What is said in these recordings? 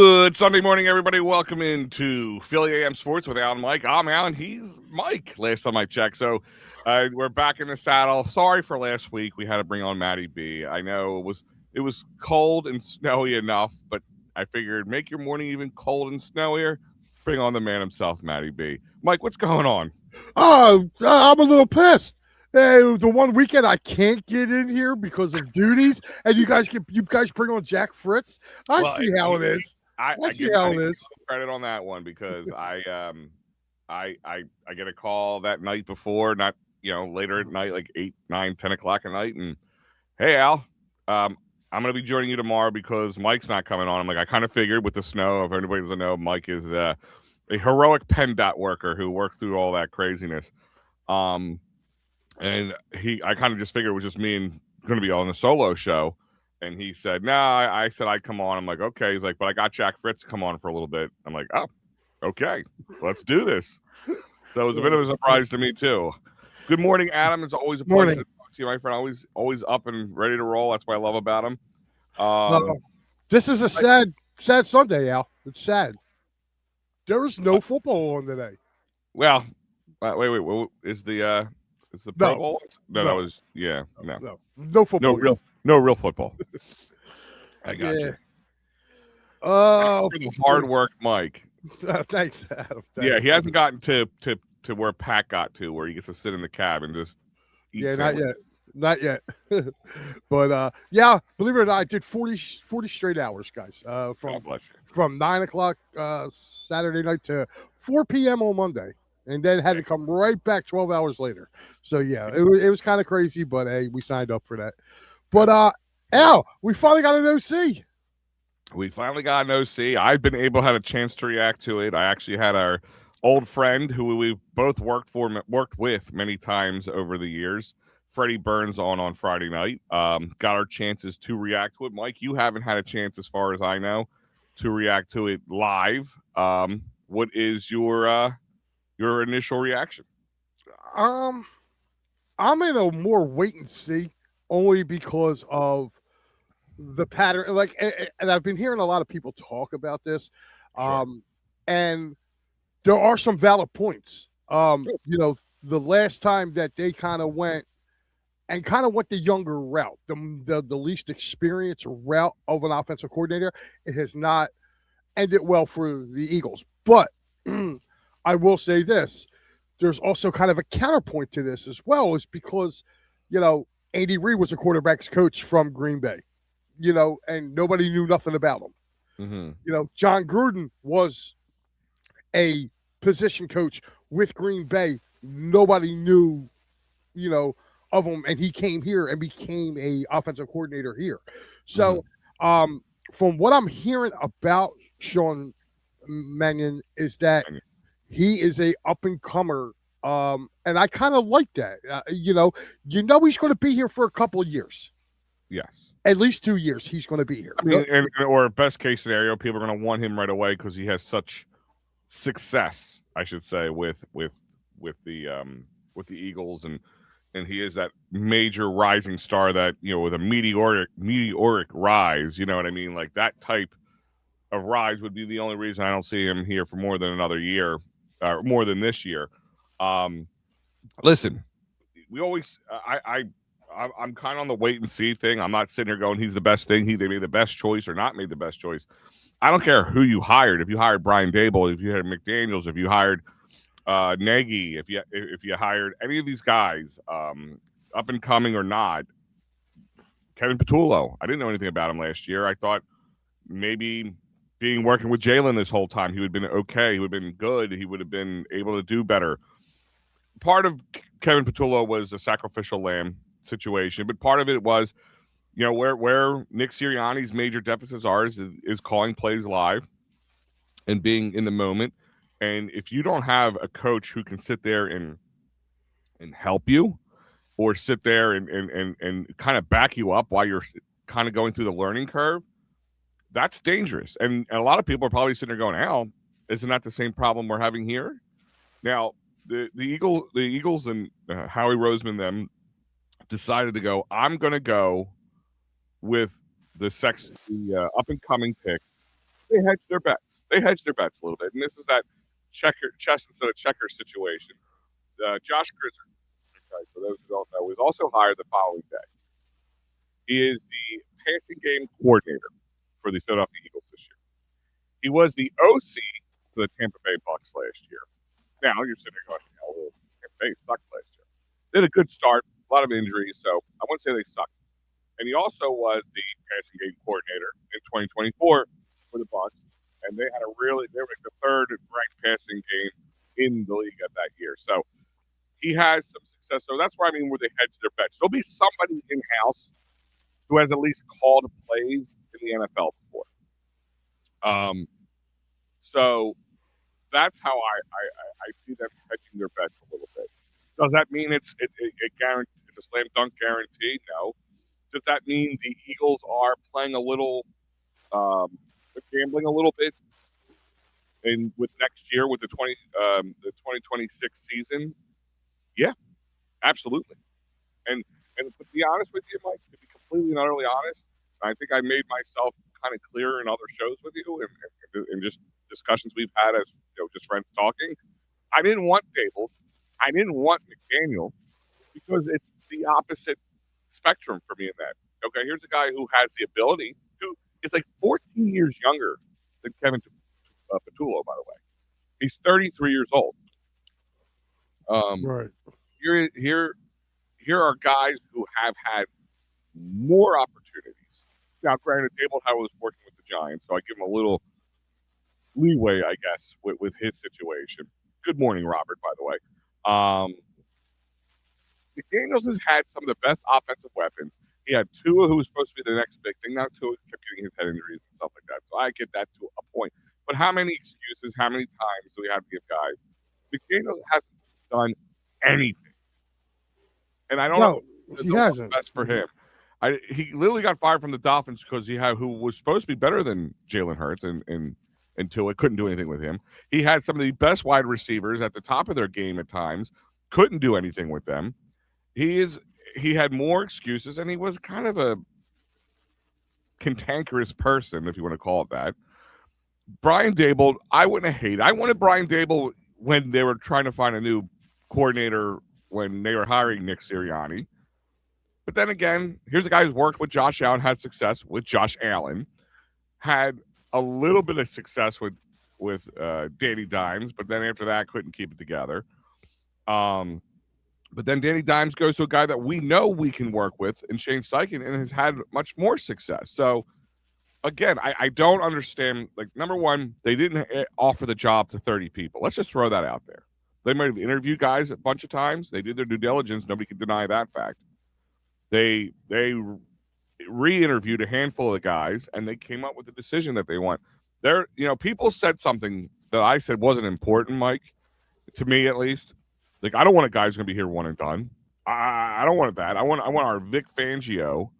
Good Sunday morning, everybody. Welcome into Philly AM Sports with Al and Mike. I'm Al, and he's Mike, last time I checked. So we're back in the saddle. Sorry for last week. We had to bring on Matty B. I know it was cold and snowy enough, but I figured make your morning even cold and snowier. Bring on the man himself, Matty B. Mike, what's going on? Oh, I'm a little pissed. The one weekend I can't get in here because of duties, and you guys bring on Jack Fritz. I see how it is. I see how it is. Credit on that one because I get a call that night before, not later at night, like 8, 9, 10 o'clock at night, and hey Al, I'm gonna be joining you tomorrow because Mike's not coming on. I'm like, I kind of figured with the snow. If anybody doesn't know, Mike is a heroic PennDOT worker who worked through all that craziness. And I kind of just figured it was just me and going to be on a solo show. And he said, no, I said I'd come on. I'm like, okay. He's like, but I got Jack Fritz to come on for a little bit. I'm like, oh, okay, let's do this. So it was a bit of a surprise to me too. Good morning, Adam. It's always a pleasure to talk to you, my friend. Always up and ready to roll. That's what I love about him. This is a sad Sunday, Al. It's sad. There is no football on today. Well, wait. Is the Pro Bowl? No, that was no football. No real football. I got you. Oh, hard work, Mike. Thanks, Adam. Yeah, he hasn't gotten to where Pat got to, where he gets to sit in the cab and just eat. Yeah, not yet. But believe it or not, I did 40 straight hours, guys. From 9 o'clock Saturday night to 4 p.m. on Monday, and then had to come right back 12 hours later. So yeah, it was kind of crazy, but hey, we signed up for that. But Al, we finally got an OC. We finally got an OC. I've been able to have a chance to react to it. I actually had our old friend who we both worked with many times over the years, Freddie Burns, on Friday night. Got our chances to react to it. Mike, you haven't had a chance, as far as I know, to react to it live. What is your initial reaction? I'm in a more wait and see, only because of the pattern. Like, and I've been hearing a lot of people talk about this, and there are some valid points. The last time that they kind of went the younger route, the least experienced route of an offensive coordinator, it has not ended well for the Eagles. But I will say this: there's also kind of a counterpoint to this as well, is because Andy Reid was a quarterback's coach from Green Bay, and nobody knew nothing about him. Mm-hmm. John Gruden was a position coach with Green Bay. Nobody knew, of him, and he came here and became a offensive coordinator here. So, from what I'm hearing about Sean Mannion is that he is a up and comer, and I kind of like that. He's going to be here for a couple of years. Yes. At least 2 years, he's going to be here. I mean, or best case scenario, people are going to want him right away because he has such success, I should say, with the Eagles, and he is that major rising star that with a meteoric rise. You know what I mean? Like that type of rise would be the only reason I don't see him here for more than another year, or more than this year. Listen, we always I'm kind of on the wait and see thing. I'm not sitting here going he's the best thing. They made the best choice or not made the best choice. I don't care who you hired. If you hired Brian Dable, if you hired McDaniels, if you hired Nagy, if you hired any of these guys, up and coming or not, Kevin Patullo, I didn't know anything about him last year. I thought maybe working with Jalen this whole time, he would have been okay. He would have been good. He would have been able to do better. Part of Kevin Patullo was a sacrificial lamb situation, but part of it was, where Nick Sirianni's major deficits are is calling plays live and being in the moment. And if you don't have a coach who can sit there and help you, or sit there and kind of back you up while you're kind of going through the learning curve, that's dangerous. And a lot of people are probably sitting there going, Al, isn't that the same problem we're having here? Now, the Eagles and Howie Roseman, them, decided to go, I'm going to go with the up-and-coming pick They hedge their bets. They hedge their bets a little bit, and this is that chess instead of checker situation. Josh Grisser, okay, for those who don't know, was also hired the following day. He is the passing game coordinator for the Philadelphia Eagles this year. He was the OC for the Tampa Bay Bucks last year. Now you're sitting there going, well, Tampa Bay sucked last year. They had a good start, a lot of injuries, so I wouldn't say they sucked. And he also was the passing game coordinator in 2024 for the Bucks, and they were like the third ranked passing game in the league at that year. So he has some success. So that's where where they hedge their bets. There'll be somebody in house who has at least called plays in the NFL before. So that's how I see them hedging their bets a little bit. Does that mean it's a slam dunk guarantee? No. Does that mean the Eagles are playing a little, gambling a little bit, with next year with the 2026 season? Yeah, absolutely. And to be honest with you, Mike, to be completely and utterly honest, I think I made myself kind of clear in other shows with you and just discussions we've had as just friends talking. I didn't want Dable. I didn't want McDaniel because it's the opposite spectrum for me in that. Okay, here's a guy who has the ability, who is like 14 years younger than Kevin Patullo, by the way. He's 33 years old. Right. Here are guys who have had more opportunities. Now, granted, Dable was working with the Giants, so I give him a little leeway, I guess, with his situation. Good morning, Robert, by the way. McDaniels has had some of the best offensive weapons. He had Tua, who was supposed to be the next big thing. Now Tua kept getting his head injuries and stuff like that. So I get that to a point. But how many excuses, how many times do we have to give guys? McDaniels hasn't done anything. And I don't know he hasn't. That's for him. He literally got fired from the Dolphins because he had who was supposed to be better than Jalen Hurts and Tua couldn't do anything with him. He had some of the best wide receivers at the top of their game at times, couldn't do anything with them. He had more excuses, and he was kind of a cantankerous person, if you want to call it that. Brian Dable, I wouldn't have hated. I wanted Brian Dable when they were trying to find a new coordinator when they were hiring Nick Sirianni. But then again, here's a guy who's worked with Josh Allen, had success with Josh Allen, had a little bit of success with Danny Dimes, but then after that, couldn't keep it together. But then Danny Dimes goes to a guy that we know we can work with in Shane Steichen and has had much more success. So, again, I don't understand. Like, number one, they didn't offer the job to 30 people. Let's just throw that out there. They might have interviewed guys a bunch of times. They did their due diligence. Nobody can deny that fact. They re-interviewed a handful of the guys, and they came up with the decision that they want. People said something that I said wasn't important, Mike, to me at least. Like, I don't want a guy who's going to be here one and done. I don't want that. I want our Vic Fangio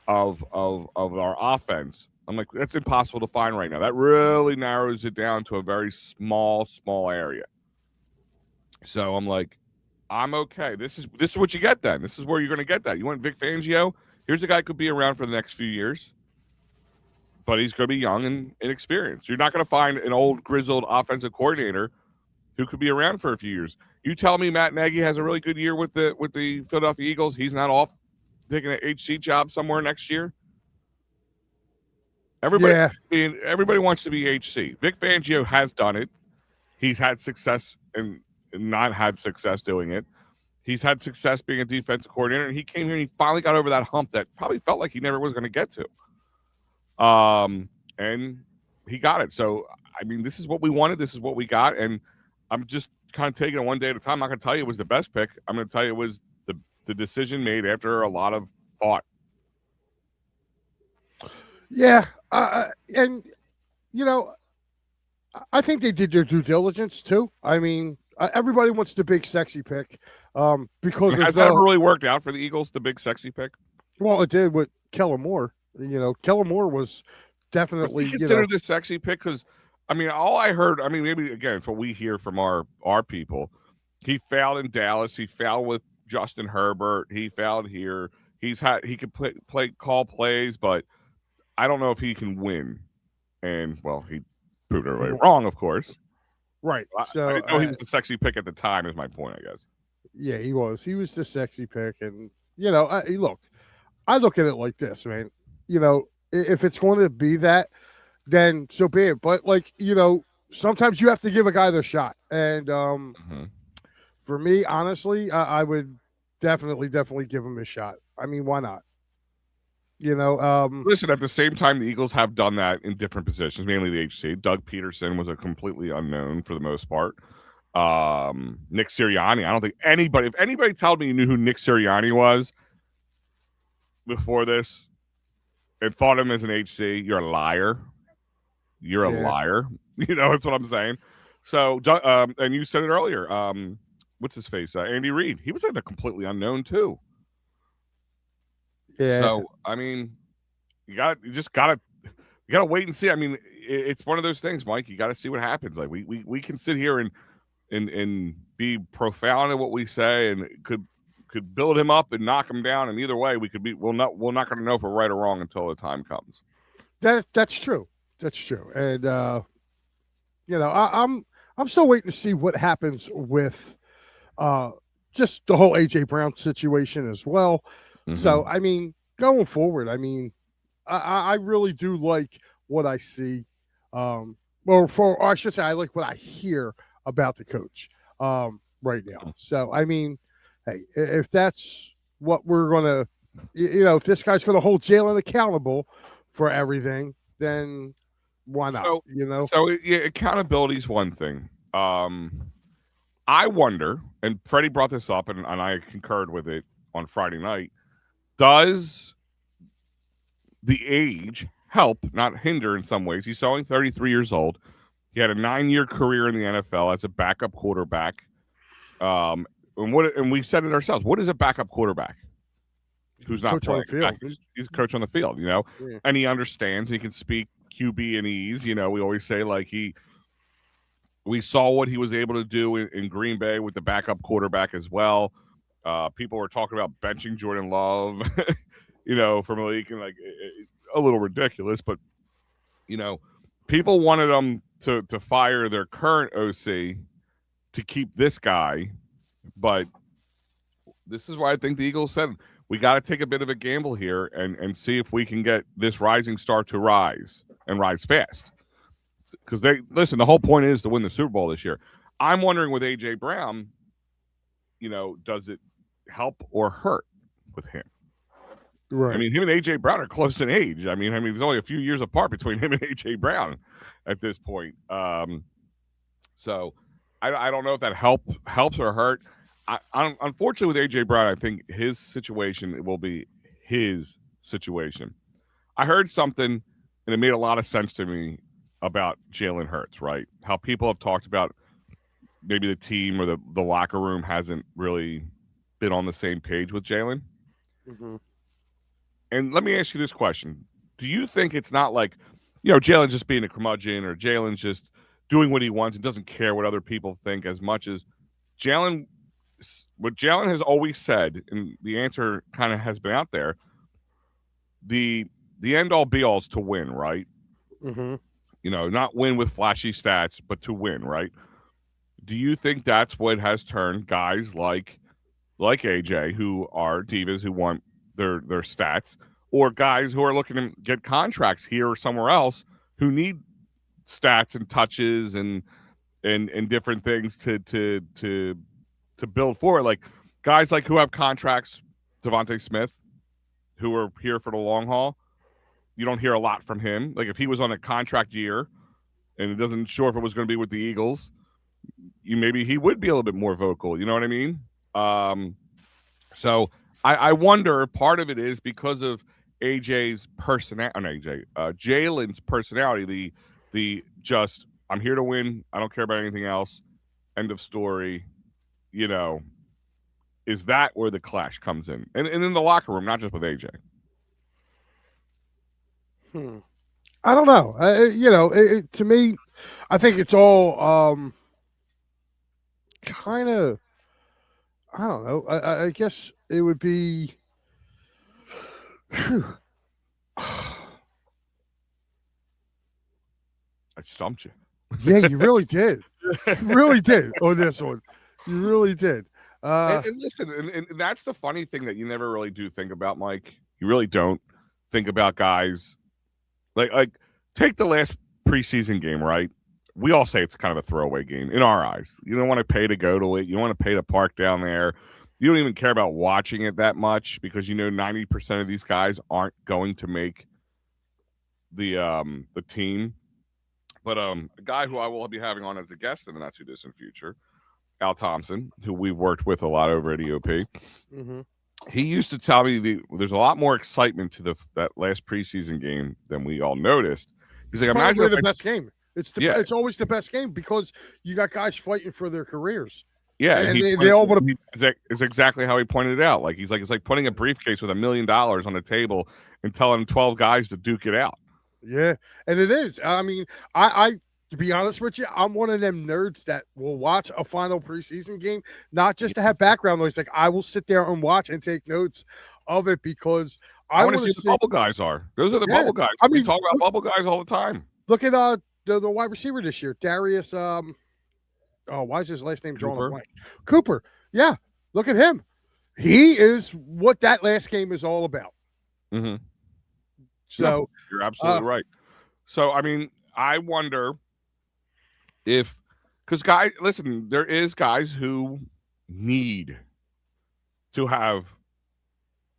of our offense. I'm like, that's impossible to find right now. That really narrows it down to a very small area. So I'm like, I'm okay. This is what you get then. This is where you're going to get that. You want Vic Fangio? Here's a guy who could be around for the next few years, but he's going to be young and inexperienced. You're not going to find an old, grizzled offensive coordinator who could be around for a few years. You tell me Matt Nagy has a really good year with the Philadelphia Eagles. He's not off taking an HC job somewhere next year. Everybody wants to be HC. Vic Fangio has done it. He's had success and not had success doing it. He's had success being a defensive coordinator, and he came here and he finally got over that hump that probably felt like he never was going to get to. And he got it. So, this is what we wanted. This is what we got. And I'm just kind of taking it one day at a time. I'm not going to tell you it was the best pick. I'm going to tell you it was the decision made after a lot of thought. Yeah. And, I think they did their due diligence, too. Everybody wants the big sexy pick because has that ever really worked out for the Eagles, the big sexy pick? Well, it did with Kellen Moore. Kellen Moore was definitely considered this sexy pick because all I heard, maybe again it's what we hear from our people. He failed in Dallas. He failed with Justin Herbert. He failed here. He could call plays, but I don't know if he can win. and well, he proved everybody wrong, of course. Right. I So didn't know he was the sexy pick at the time. Is my point, I guess. yeah, he was. He was the sexy pick, and look, I look at it like this, man. If it's going to be that, then so be it. But sometimes you have to give a guy their shot, and Mm-hmm. for me, honestly, I would definitely give him a shot. I mean, why not? Listen, at the same time, the Eagles have done that in different positions, mainly the HC. Doug Peterson was a completely unknown for the most part. Nick Sirianni, I don't think anybody, if anybody told me you knew who Nick Sirianni was before this and thought him as an HC, you're a liar. You're a yeah, liar. That's what I'm saying. So, and you said it earlier. What's his face? Andy Reid. He was in a completely unknown too. yeah. So, I mean, you just gotta wait and see. I mean, it's one of those things, Mike. You got to see what happens. Like we can sit here and be profound in what we say, and could build him up and knock him down. And either way, we're not going to know if we're right or wrong until the time comes. That's true. That's true. And I'm still waiting to see what happens with uh just the whole AJ Brown situation as well. Mm-hmm. So I mean, going forward, I mean, I really do like what I see. Or I should say, I like what I hear about the coach right now. So I mean, hey, if that's what we're gonna, if this guy's gonna hold Jalen accountable for everything, then why not? So yeah, accountability is one thing. I wonder, and Freddie brought this up, and I concurred with it on Friday night. Does the age help, not hinder in some ways? He's only 33 years old. He had a 9-year career in the NFL as a backup quarterback. And we said it ourselves. What is a backup quarterback? Who's not coach playing? on the field. He's a coach on the field, Yeah. and he understands. He can speak QB and ease. We always say we saw what he was able to do in Green Bay with the backup quarterback as well. People were talking about benching Jordan Love, from a league, and like a little ridiculous, but people wanted them to fire their current OC to keep this guy, but this is why I think the Eagles said we got to take a bit of a gamble here and see if we can get this rising star to rise and rise fast. Because the whole point is to win the Super Bowl this year. I'm wondering with AJ Brown, does it help or hurt with him? Right. I mean, him and AJ Brown are close in age. I mean, there's only a few years apart between him and AJ Brown at this point. So I don't know if that helps or hurt. Unfortunately, with AJ Brown, I think his situation will be his situation. I heard something, and it made a lot of sense to me about Jalen Hurts, right? How people have talked about maybe the team or the locker room hasn't really been on the same page with Jalen. Mm-hmm. And let me ask you this question. Do you think it's not like, Jalen just being a curmudgeon or Jalen's just doing what he wants and doesn't care what other people think as much as what Jalen has always said, and the answer kind of has been out there, the end all be all is to win, right? Mm-hmm. Not win with flashy stats, but to win, right? Do you think that's what has turned guys like AJ, who are divas, who want their stats, or guys who are looking to get contracts here or somewhere else, who need stats and touches and different things to build forward, like guys like who have contracts, Devontae Smith, who are here for the long haul. You don't hear a lot from him. Like if he was on a contract year and it doesn't sure if it was going to be with the Eagles, maybe he would be a little bit more vocal. You know what I mean? So I wonder if part of it is because of AJ's personality, Jalen's personality, the just I'm here to win. I don't care about anything else. End of story. Is that where the clash comes in? And in the locker room, not just with AJ. I don't know. To me, I think it's all kind of. I don't know. I guess it would be. stumped you. Yeah, you really did. You really did on this one. You really did. And listen, and that's the funny thing that you never really do think about, Mike. You really don't think about guys like take the last preseason game, right? We all say it's kind of a throwaway game in our eyes. You don't want to pay to go to it. You don't want to pay to park down there. You don't even care about watching it that much because you know 90% of these guys aren't going to make the team. But a guy who I will be having on as a guest in the not too distant future, Al Thompson, who we've worked with a lot over at EOP. Mm-hmm. He used to tell me there's a lot more excitement to that last preseason game than we all noticed. He's it's like, imagine the best game. It's always the best game because you got guys fighting for their careers. Yeah, and they all want to. It's exactly how he pointed it out. Like he's like, it's like putting a briefcase with $1 million on the table and telling 12 guys to duke it out. Yeah, and it is. I mean, I to be honest with you, I'm one of them nerds that will watch a final preseason game, not just to have background noise. Like I will sit there and watch and take notes of it because I want to see what the bubble guys are. Those are the bubble guys. I mean, we talk about bubble guys all the time. Look at the wide receiver this year, Darius. Why is his last name drawing a blank? Cooper. Yeah, look at him. He is what that last game is all about. Mm-hmm. So no, you're absolutely right. So I mean, I wonder if because guys, listen, there is guys who need to have.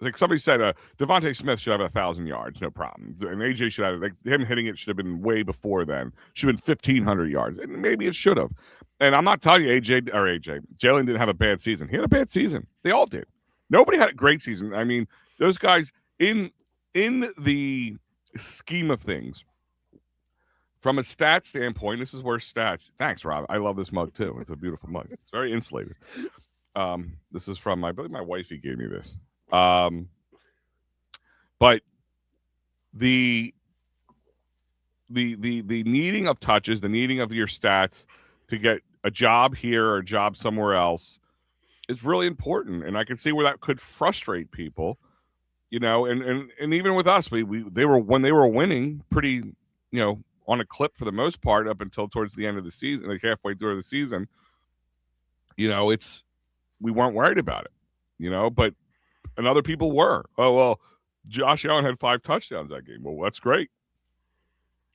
Like somebody said, Devontae Smith should have 1,000 yards, no problem. And AJ should have, like him hitting it should have been way before then. Should have been 1,500 yards. And maybe it should have. And I'm not telling you Jalen didn't have a bad season. He had a bad season. They all did. Nobody had a great season. I mean, those guys in the scheme of things, from a stat standpoint, this is where stats. Thanks, Rob. I love this mug too. It's a beautiful mug. It's very insulated. This is from I believe my wifey gave me this. But the needing of touches, the needing of your stats to get a job here or a job somewhere else is really important. And I can see where that could frustrate people, you know, and even with us, they were when they were winning pretty, you know, on a clip for the most part up until towards the end of the season, like halfway through the season, you know, we weren't worried about it, you know, but and other people were. Oh, well, Josh Allen had 5 touchdowns that game. Well, that's great.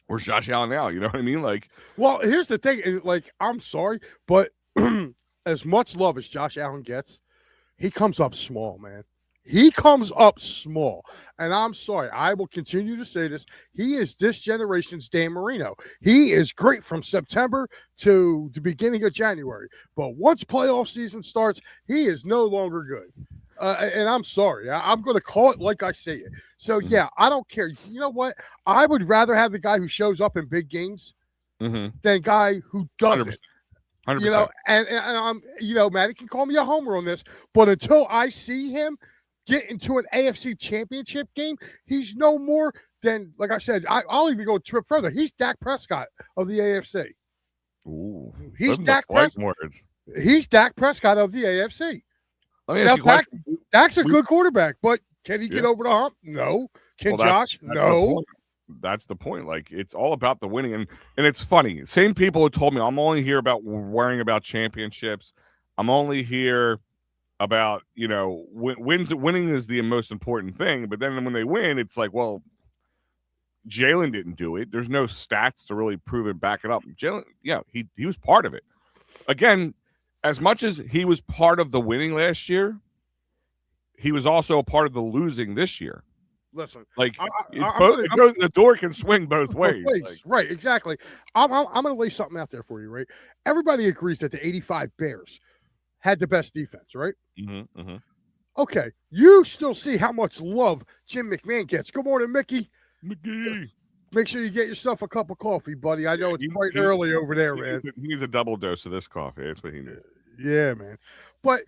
Where's Josh Allen now? You know what I mean? Like, well, here's the thing. Like, I'm sorry, but as much love as Josh Allen gets, he comes up small, man. He comes up small. And I'm sorry. I will continue to say this. He is this generation's Dan Marino. He is great from September to the beginning of January. But once playoff season starts, he is no longer good. And I'm sorry. I'm going to call it like I say it. So, yeah, I don't care. You know what? I would rather have the guy who shows up in big games than guy who doesn't. 100%. You know, and I'm, you know, Matty can call me a homer on this, but until I see him get into an AFC championship game, he's no more than, like I said, I'll even go a trip further. He's Dak Prescott of the AFC. Ooh, he's Dak Prescott. He's Dak Prescott of the AFC. Let me ask you a question. Dak's a good quarterback, but can he get over the hump? No. Can Josh? No. That's the point. Like, it's all about the winning. And it's funny. Same people who told me I'm only here about worrying about championships. I'm only here about, you know, winning is the most important thing. But then when they win, it's like, well, Jalen didn't do it. There's no stats to really prove it, back it up. Jalen, yeah, he was part of it. Again, as much as he was part of the winning last year, he was also a part of the losing this year. Listen, like the door can swing both ways. Like, right, exactly. I'm going to lay something out there for you, right? Everybody agrees that the 85 Bears had the best defense, right? Mm-hmm, mm-hmm. Okay, you still see how much love Jim McMahon gets. Good morning, Mickey. Mickey. Make sure you get yourself a cup of coffee, buddy. I know it's quite early over there, man. He needs a double dose of this coffee. That's what he needs. Yeah, man. But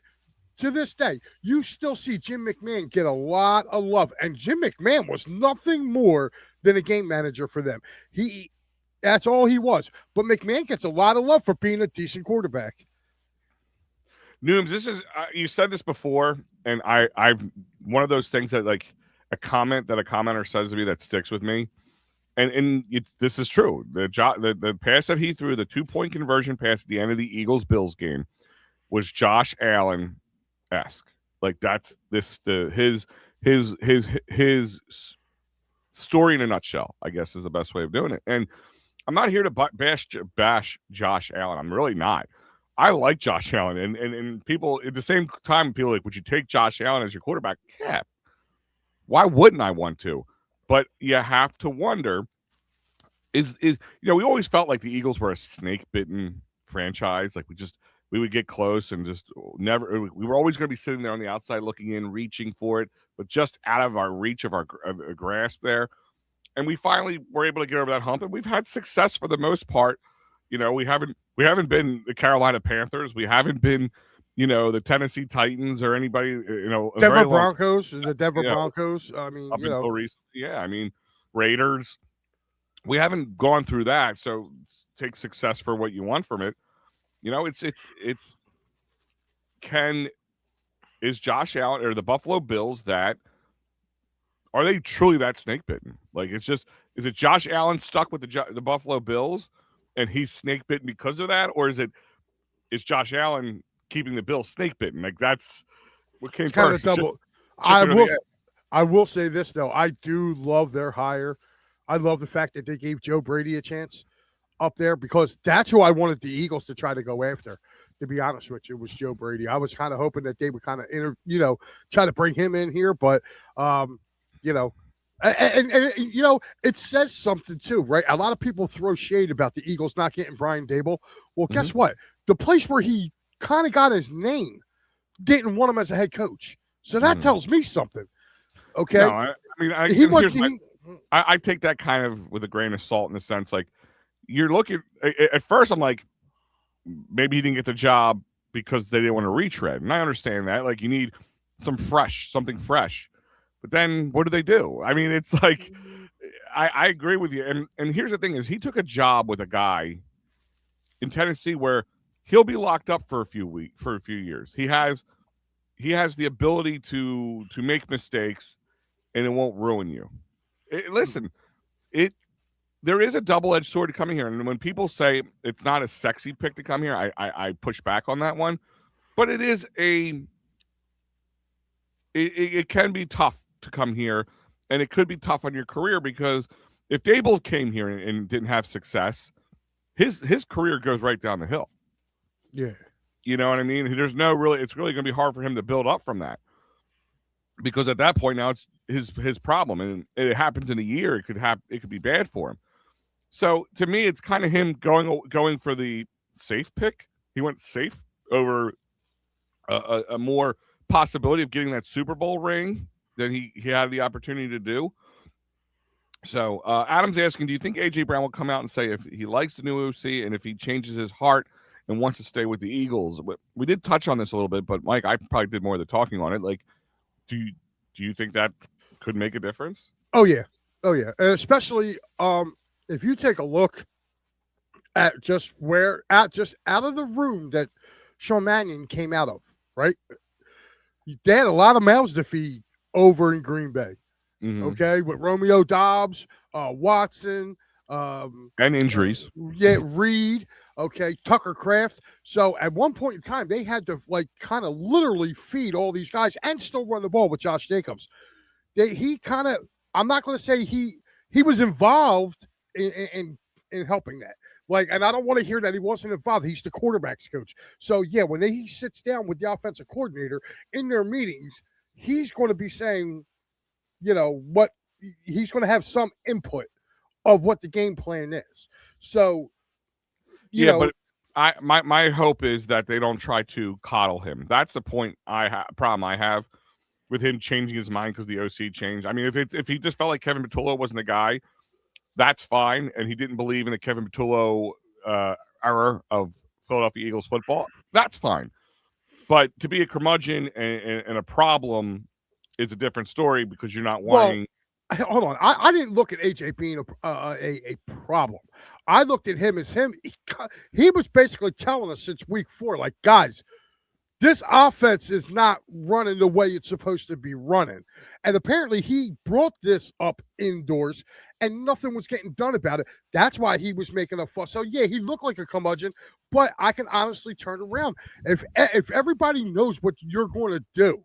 to this day, you still see Jim McMahon get a lot of love. And Jim McMahon was nothing more than a game manager for them. That's all he was. But McMahon gets a lot of love for being a decent quarterback. Nooms, this is you said this before, and I've one of those things that like a comment that a commenter says to me that sticks with me and this is true. The pass that he threw, the 2-point conversion pass at the end of the Eagles Bills game, was Josh Allen esque. Like that's his story in a nutshell, I guess, is the best way of doing it. And I'm not here to bash Josh Allen. I'm really not. I like Josh Allen, and people at the same time, people are like, would you take Josh Allen as your quarterback? Yeah. Why wouldn't I want to? But you have to wonder, is we always felt like the Eagles were a snake bitten franchise. Like we would get close and just never. We were always going to be sitting there on the outside looking in, reaching for it, but just out of our reach of our grasp there. And we finally were able to get over that hump, and we've had success for the most part. We haven't been the Carolina Panthers. We haven't been, the Tennessee Titans or anybody. Denver Broncos, the Denver Broncos. I mean, up until recently, yeah. I mean, Raiders. We haven't gone through that, so take success for what you want from it. It's is Josh Allen or the Buffalo Bills that are they truly that snake bitten? Like is it Josh Allen stuck with the Buffalo Bills and he's snake bitten because of that, or is Josh Allen keeping the Bills snake bitten? Like that's what came first. Kind of double. I will say this though, I do love their hire. I love the fact that they gave Joe Brady a chance up there because that's who I wanted the Eagles to try to go after. To be honest with you, was Joe Brady. I was kind of hoping that they would kind of, try to bring him in here, but and it says something too, right? A lot of people throw shade about the Eagles not getting Brian Daboll. Well, guess what? The place where he kind of got his name didn't want him as a head coach, so that tells me something. Okay, no, I take that kind of with a grain of salt in the sense like you're looking at first. I'm like, maybe he didn't get the job because they didn't want to retread, and I understand that. Like you need something fresh, but then what do? I mean, it's like I agree with you. And here's the thing: is he took a job with a guy in Tennessee where he'll be locked up for a few years. He has the ability to make mistakes, and it won't ruin you. There is a double-edged sword coming here, and when people say it's not a sexy pick to come here, I push back on that one. But it is it can be tough to come here, and it could be tough on your career because if Daboll came here and didn't have success, his career goes right down the hill. Yeah, you know what I mean. It's really going to be hard for him to build up from that. Because at that point now it's his problem, and it happens in a year. It could be bad for him. So to me, it's kind of him going for the safe pick. He went safe over a more possibility of getting that Super Bowl ring than he had the opportunity to do. So Adam's asking, do you think AJ Brown will come out and say if he likes the new OC and if he changes his heart and wants to stay with the Eagles? We did touch on this a little bit, but Mike, I probably did more of the talking on it. Like, do you think that could make a difference? Oh yeah. Especially if you take a look at just out of the room that Sean Mannion came out of, right? They had a lot of mouths to feed over in Green Bay. Mm-hmm. Okay, with Romeo Doubs, Watson, and injuries. Reed. Okay, Tucker Kraft. So at one point in time, they had to kind of literally feed all these guys and still run the ball with Josh Jacobs. I'm not going to say he was involved in helping that. And I don't want to hear that he wasn't involved. He's the quarterback's coach. So yeah, when he sits down with the offensive coordinator in their meetings, he's going to be saying, what he's going to have some input of what the game plan is. So, but my hope is that they don't try to coddle him. That's the problem I have with him changing his mind because the OC changed. I mean, if he just felt like Kevin Patullo wasn't the guy, that's fine, and he didn't believe in the Kevin Patullo era of Philadelphia Eagles football, that's fine. But to be a curmudgeon and a problem is a different story because you're not wanting. Well, hold on, I didn't look at AJ being a problem. I looked at him as him. He was basically telling us since week 4, like, guys, this offense is not running the way it's supposed to be running. And apparently he brought this up indoors and nothing was getting done about it. That's why he was making a fuss. So yeah, he looked like a curmudgeon, but I can honestly turn around. If everybody knows what you're going to do,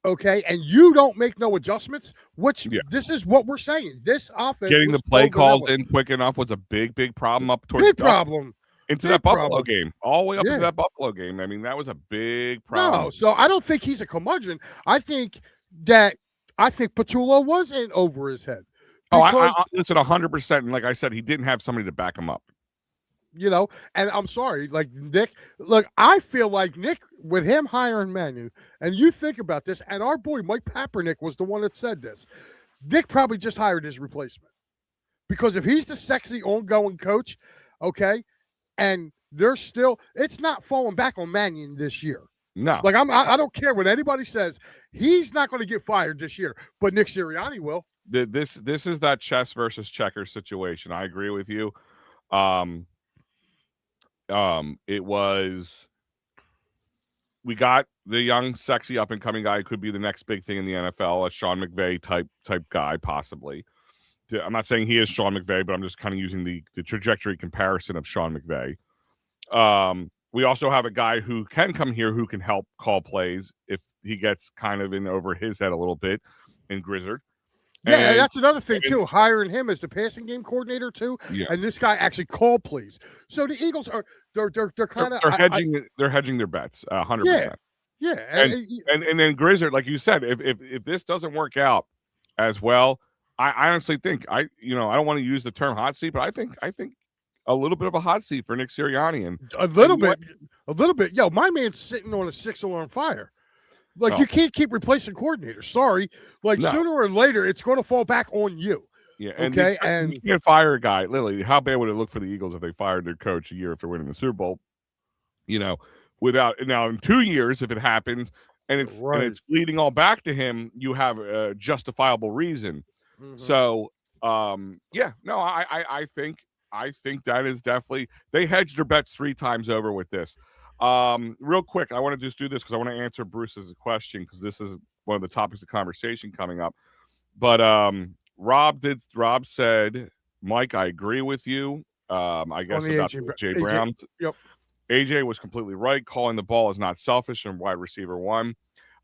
okay, and you don't make no adjustments, which Yeah. this is what we're saying. This offense Getting was the play so calls vanilla. in quick enough was a big problem up towards Big problem. into Big that Buffalo problem. game, all the way up Yeah. into that Buffalo game. I mean, that was a big No, problem. so I don't think he's a curmudgeon. I think Petula was in over his head. Oh, Because, listen, 100%. And like I said, he didn't have somebody to back him up. and I'm sorry, like Nick, look, I feel like Nick, with him hiring Manu, and you think about this, and our boy Mike Papernick was the one that said this. Nick probably just hired his replacement. Because if he's the sexy ongoing coach, okay, and it's not falling back on Mannion this year. No. Like I don't care what anybody says. He's not going to get fired this year, but Nick Sirianni will. This is that chess versus checker situation. I agree with you. It was, we got the young, sexy, up and coming guy who could be the next big thing in the NFL, a Sean McVay type guy, possibly. I'm not saying he is Sean McVay, but I'm just kind of using the trajectory comparison of Sean McVay. We also have a guy who can come here who can help call plays if he gets kind of in over his head a little bit in Grizzard. Yeah, And- that's another thing too. Hiring him as the passing game coordinator too, Yeah. and this guy actually called plays. So the Eagles are they're kind of they're hedging their bets 100%. Yeah, And then Grizzard, like you said, if this doesn't work out as well, I honestly think I don't want to use the term hot seat, but I think a little bit of a hot seat for Nick Sirianni and a little bit. Yo, my man's sitting on a 6-alarm fire. Like, you can't keep replacing coordinators. Sorry. Like, No. sooner or later, it's going to fall back on you. Yeah, and Okay, you can't fire a guy. Literally, how bad would it look for the Eagles if they fired their coach a year after winning the Super Bowl? Without now in 2 years, if it happens and it's leading all back to him, you have a justifiable reason. Mhm. So, I think that is definitely, they hedged their bets 3 times over with this. Real quick, I want to just do this because I want to answer Bruce's question because this is one of the topics of conversation coming up. But Rob said, Mike, I agree with you. I guess about AJ Brown. Yep. AJ was completely right. Calling the ball is not selfish and wide receiver 1.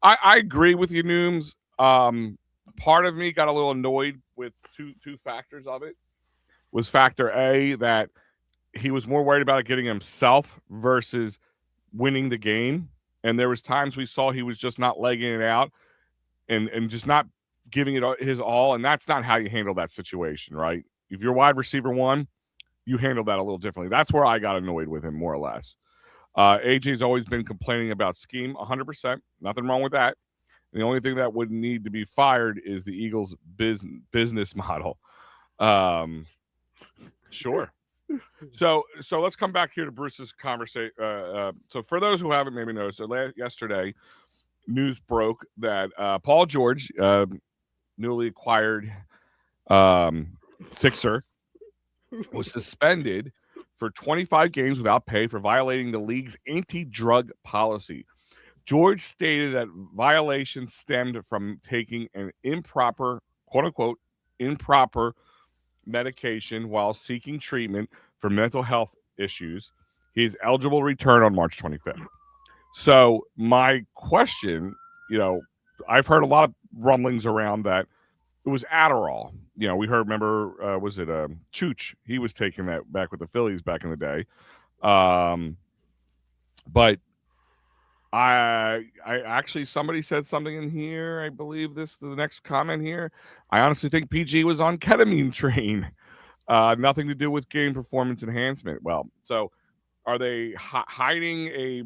I agree with you, Nooms. Part of me got a little annoyed with two factors of it. Was factor A, that he was more worried about getting himself versus winning the game. And there was times we saw he was just not legging it out and just not giving it his all. And that's not how you handle that situation, right? If you're wide receiver 1, you handle that a little differently. That's where I got annoyed with him, more or less. AJ's always been complaining about scheme, 100%. Nothing wrong with that. The only thing that would need to be fired is the Eagles' business model. Sure. So let's come back here to Bruce's conversation. So for those who haven't maybe noticed, yesterday news broke that Paul George, newly acquired Sixer, was suspended for 25 games without pay for violating the league's anti-drug policy. George stated that violations stemmed from taking an improper, quote-unquote, improper medication while seeking treatment for mental health issues. He is eligible to return on March 25th. So my question, I've heard a lot of rumblings around that it was Adderall. We heard, remember, was it Chooch? He was taking that back with the Phillies back in the day. But I actually, somebody said something in here. I believe the next comment here. I honestly think PG was on ketamine train. Nothing to do with game performance enhancement. Well, so are they hiding a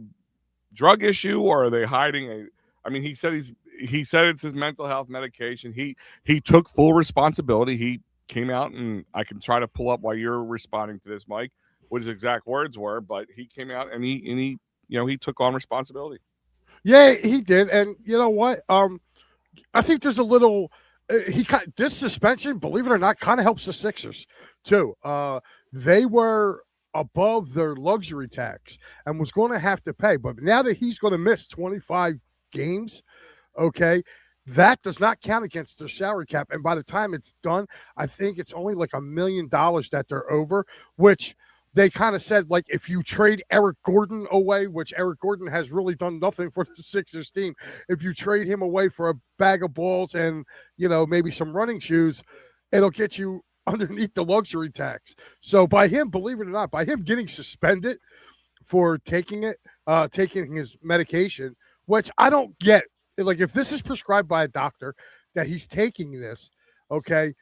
drug issue, or are they hiding he said it's his mental health medication. He took full responsibility. He came out, and I can try to pull up while you're responding to this, Mike, what his exact words were, but he came out and he he took on responsibility. Yeah, he did. And you know what? I think there's a little this suspension, believe it or not, kind of helps the Sixers too. They were above their luxury tax and was going to have to pay. But now that he's going to miss 25 games, okay, that does not count against their salary cap. And by the time it's done, I think it's only like $1 million that they're over, which they kind of said, like, if you trade Eric Gordon away, which Eric Gordon has really done nothing for the Sixers team, if you trade him away for a bag of balls and, maybe some running shoes, it'll get you underneath the luxury tax. So by him, believe it or not, by him getting suspended for taking his medication, which I don't get. Like, if this is prescribed by a doctor that he's taking this, okay,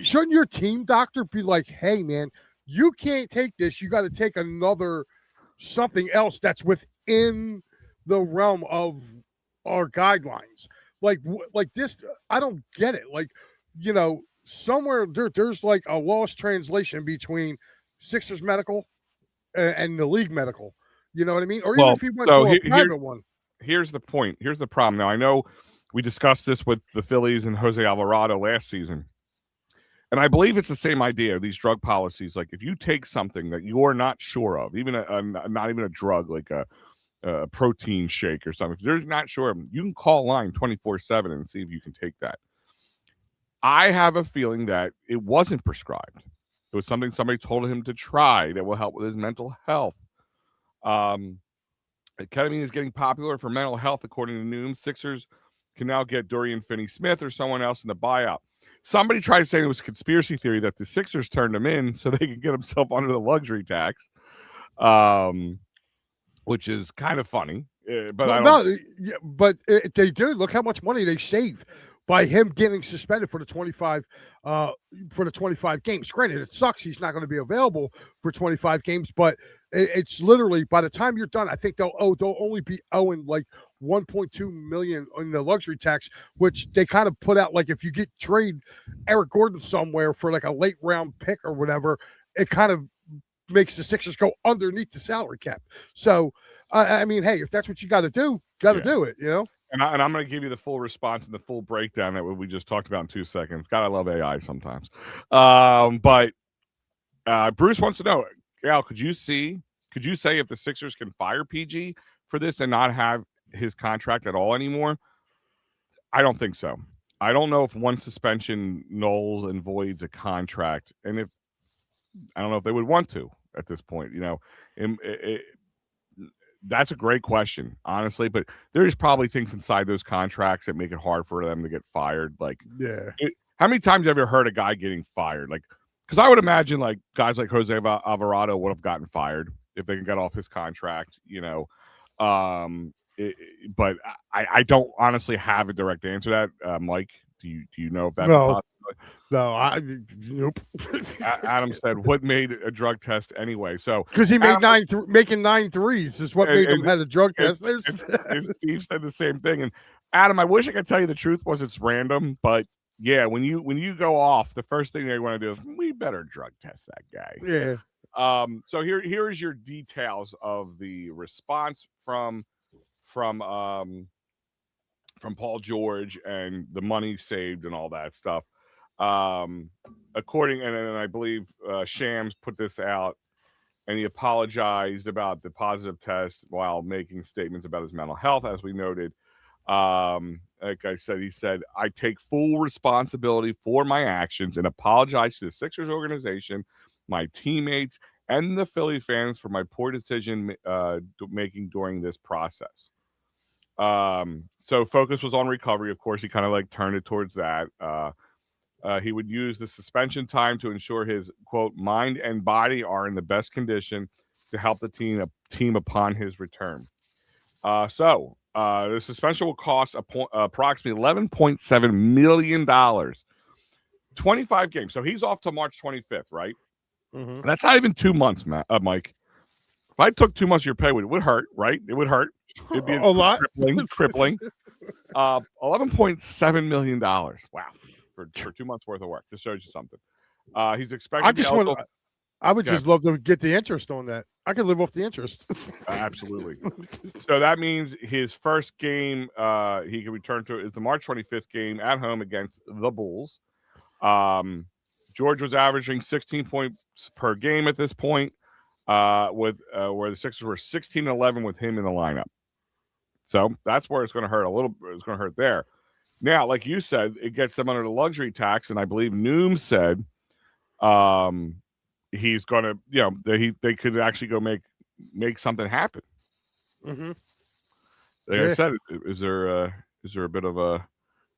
shouldn't your team doctor be like, hey, man, you can't take this. You got to take another something else that's within the realm of our guidelines. Like this, I don't get it. Like, somewhere there's like a lost translation between Sixers medical and the league medical. You know what I mean? Or even if you went to a private one. Here's the point. Here's the problem. Now, I know we discussed this with the Phillies and Jose Alvarado last season. And I believe it's the same idea, these drug policies. Like, if you take something that you're not sure of, even not even a drug, like a protein shake or something, if you're not sure of them, you can call line 24/7 and see if you can take that. I have a feeling that it wasn't prescribed. It was something somebody told him to try that will help with his mental health. Ketamine is getting popular for mental health, according to Noom. Sixers can now get Dorian Finney-Smith or someone else in the buyout. Somebody tried saying it was a conspiracy theory that the Sixers turned him in so they could get himself under the luxury tax, which is kind of funny. But they do. Look how much money they save by him getting suspended for the 25 games. Granted, it sucks he's not going to be available for 25 games, but it's literally, by the time you're done, I think they'll only be owing like 1.2 million on the luxury tax, which they kind of put out, like, if you trade Eric Gordon somewhere for like a late round pick or whatever, it kind of makes the Sixers go underneath the salary cap. So I mean, hey, if that's what you got to do, do it, And I'm going to give you the full response and the full breakdown that we just talked about in 2 seconds. God, I love AI sometimes. But Bruce wants to know, Al, could you say if the Sixers can fire PG for this and not have his contract at all anymore? I don't think so. I don't know if one suspension nulls and voids a contract, and I don't know if they would want to at this point. That's a great question, honestly, but there's probably things inside those contracts that make it hard for them to get fired. Like, yeah, how many times have you ever heard a guy getting fired? Like, because I would imagine like guys like Jose Alvarado would have gotten fired if they can get off his contract, but I don't honestly have a direct answer to that. Mike, do you know if that's a possibility? No, nope. Adam said, "What made a drug test anyway?" So because he made making 9 threes is what made him have a drug test. Steve said the same thing. And Adam, I wish I could tell you the truth was it's random, but yeah, when you go off, the first thing they want to do is we better drug test that guy. Yeah. So here is your details of the response from Paul George and the money saved and all that stuff. According, and I believe Shams put this out, and he apologized about the positive test while making statements about his mental health, as we noted. Like I said, he said, I take full responsibility for my actions and apologize to the Sixers organization, my teammates, and the Philly fans for my poor decision making during this process. So focus was on recovery. Of course, he kind of like turned it towards that. He would use the suspension time to ensure his, quote, mind and body are in the best condition to help the team upon his return. So the suspension will cost approximately $11.7 million. 25 games. So he's off to March 25th, right? Mm-hmm. That's not even 2 months, Mike. If I took 2 months of your pay, it would hurt, right? It would hurt. It'd be a lot. Crippling. $11.7 million. Wow. For 2 months worth of work. This shows you something. He's expected. I would just love to get the interest on that. I could live off the interest. Absolutely. So that means his first game he can return to is the March 25th game at home against the Bulls. George was averaging 16 points per game at this point. with where the Sixers were 16-11 with him in the lineup. So that's where it's going to hurt a little. It's going to hurt there. Now, like you said, it gets them under the luxury tax, and I believe Noom said um, he's going to, they could actually go make something happen. Mm-hmm. Like I said, is there a bit of a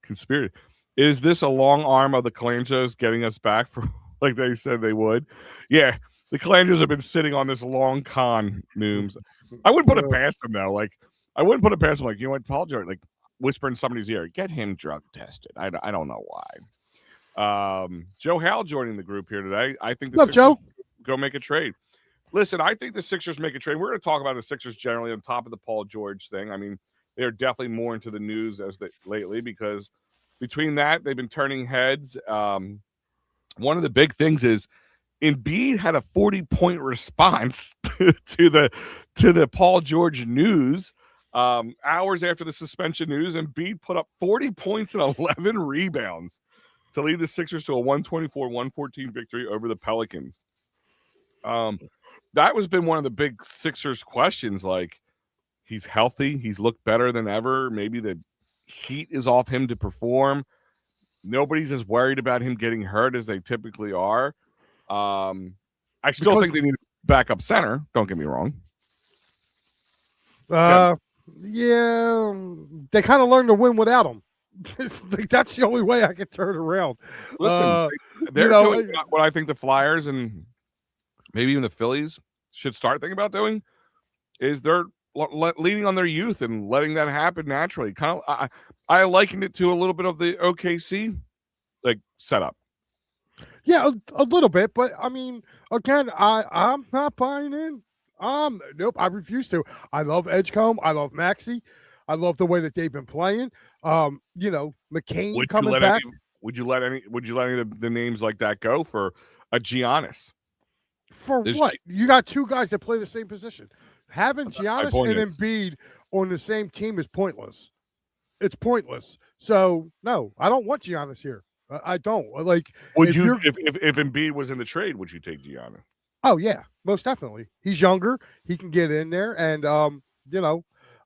conspiracy? Is this a long arm of the Colangos getting us back for like they said they would? Yeah, the Colangos have been sitting on this long con, Nooms. I wouldn't put it past them though. Like I wouldn't put it past them. Like, you know what, Paul George, like whisper in somebody's ear, get him drug tested. I don't know why. Joe Howell joining the group here today. I think the Sixers Joe. Go make a trade. Listen, I think the Sixers make a trade. We're going to talk about the Sixers generally on top of the Paul George thing. I mean, they're definitely more into the news lately because between that, they've been turning heads. One of the big things is Embiid had a 40-point response to the Paul George news. Hours after the suspension news, Embiid put up 40 points and 11 rebounds to lead the Sixers to a 124-114 victory over the Pelicans. That has been one of the big Sixers questions. Like, he's healthy. He's looked better than ever. Maybe the heat is off him to perform. Nobody's as worried about him getting hurt as they typically are. I still think they need a backup center. Don't get me wrong. Yeah, they kind of learned to win without him. That's the only way I can turn it around. Listen, they're doing what I think the Flyers and maybe even the Phillies should start thinking about doing is they're leaning on their youth and letting that happen naturally. Kind of, I likened it to a little bit of the OKC like setup. Yeah, a little bit, but I mean, again, I'm not buying in. Nope, I refuse to. I love Edgecombe. I love Maxey. I love the way that they've been playing. McCain coming back. Would you let any of the names like that go for a Giannis? For what? You got two guys that play the same position. Having Giannis and Embiid on the same team is pointless. It's pointless. So no, I don't want Giannis here. I don't like. Would you, if Embiid was in the trade, would you take Giannis? Oh yeah, most definitely. He's younger. He can get in there, and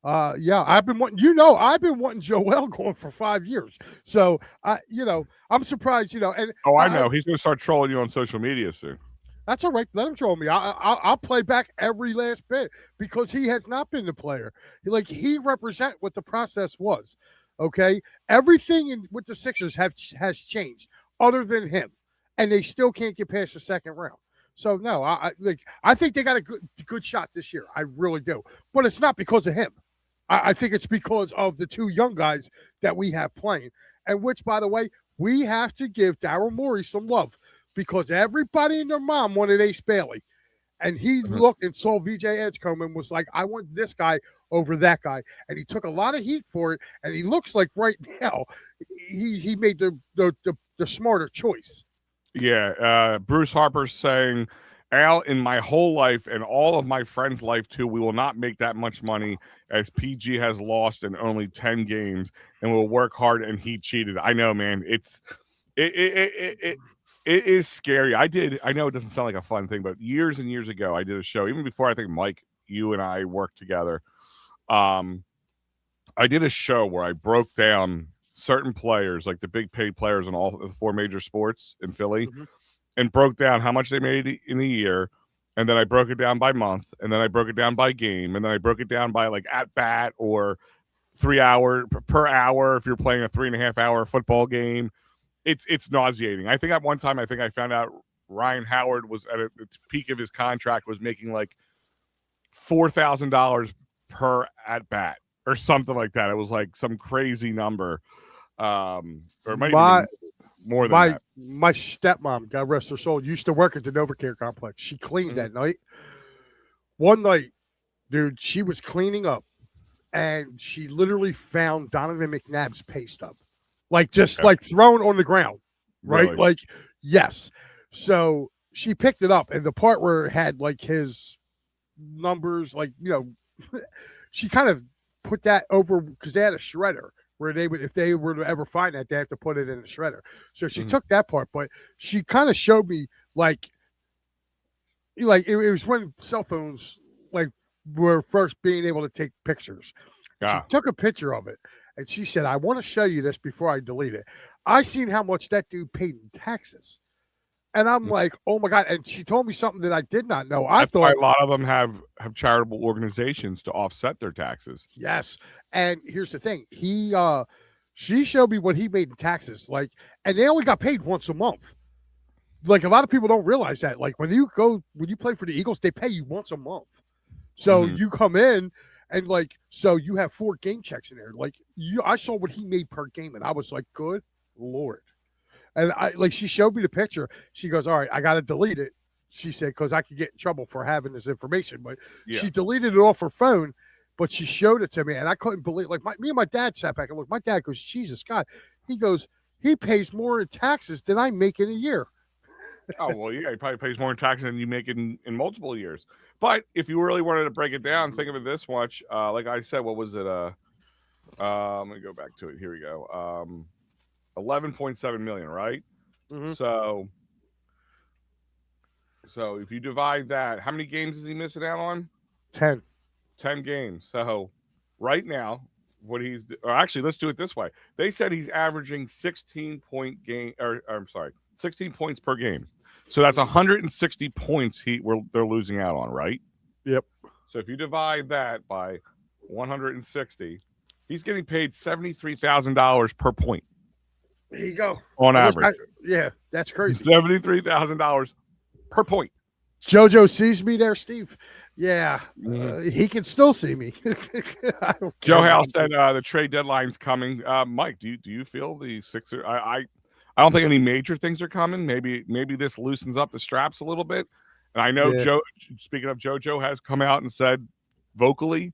I've been wanting Joel going for 5 years. So I'm surprised. And I know he's going to start trolling you on social media soon. That's all right. Let him troll me. I'll play back every last bit because he has not been the player. He represent what the process was. Okay, everything with the Sixers has changed other than him, and they still can't get past the second round. So no, I think they got a good shot this year. I really do, but it's not because of him. I think it's because of the two young guys that we have playing, and which, by the way, we have to give Daryl Morey some love because everybody and their mom wanted Ace Bailey, and he looked and saw VJ Edgecombe and was like, "I want this guy over that guy," and he took a lot of heat for it. And he looks like right now he made the smarter choice. Yeah, Bruce Harper saying, Al, in my whole life and all of my friends' life too, we will not make that much money as PG has lost in only 10 games and will work hard and he cheated. I know, man. It is scary. I know it doesn't sound like a fun thing, but years and years ago, I did a show, even before I think Mike, you and I worked together. I did a show where I broke down certain players, like the big paid players in all the four major sports in Philly, and broke down how much they made in a year. And then I broke it down by month, and then I broke it down by game, and then I broke it down by like at bat or 3 hour per hour if you're playing a 3.5 hour football game. It's nauseating. I think at one time I found out Ryan Howard was at the peak of his contract was making like $4,000 per at bat or something like that. It was like some crazy number, or it might even more than that. My stepmom, God rest her soul, used to work at the NovaCare complex. She cleaned that night. One night, dude, she was cleaning up, and she literally found Donovan McNabb's pay stub, like thrown on the ground, right? Really? Like, yes. So she picked it up, and the part where it had like his numbers, like she kind of put that over because they had a shredder where they would, if they were to ever find that, they have to put it in a shredder. So she took that part, but she kind of showed me like like it was when cell phones like were first being able to take pictures. She Yeah. took a picture of it and she said, "I want to show you this before I delete it." I seen how much that dude paid in taxes. And I'm like, oh my God. And she told me something that I did not know. I That's why thought, a lot of them have charitable organizations to offset their taxes. yes. And here's the thing. She showed me what he made in taxes. Like, and they only got paid once a month. Like a lot of people don't realize that. Like when you play for the Eagles, they pay you once a month. So Mhm. you come in and like, so you have 4 game checks in there. Like I saw what he made per game and I was like, good Lord. And she showed me the picture. She goes, all right, I got to delete it. She said, because I could get in trouble for having this information. But Yeah. she deleted it off her phone, but she showed it to me. And I couldn't believe, like, me and my dad sat back and looked. My dad goes, Jesus, God. He goes, he pays more in taxes than I make in a year. Oh, well, yeah, he probably pays more in taxes than you make in multiple years. But if you really wanted to break it down, think of it this much. Like I said, what was it? Let me go back to it. Here we go. 11.7 million, right? Mm-hmm. So if you divide that, how many games is he missing out on? 10. 10 games. So right now, what or actually, let's do it this way. They said he's averaging 16-point game, or I'm sorry, 16 points per game. So that's 160 points they're losing out on, right? Yep. So if you divide that by 160, he's getting paid $73,000 per point. There you go. On average. Yeah, that's crazy. $73,000 per point. JoJo sees me there, Steve. Yeah, he can still see me. Joe House said the trade deadline's coming. Mike, do you feel the Sixers? I don't think any major things are coming. Maybe this loosens up the straps a little bit. And I know Joe. Speaking of JoJo, has come out and said vocally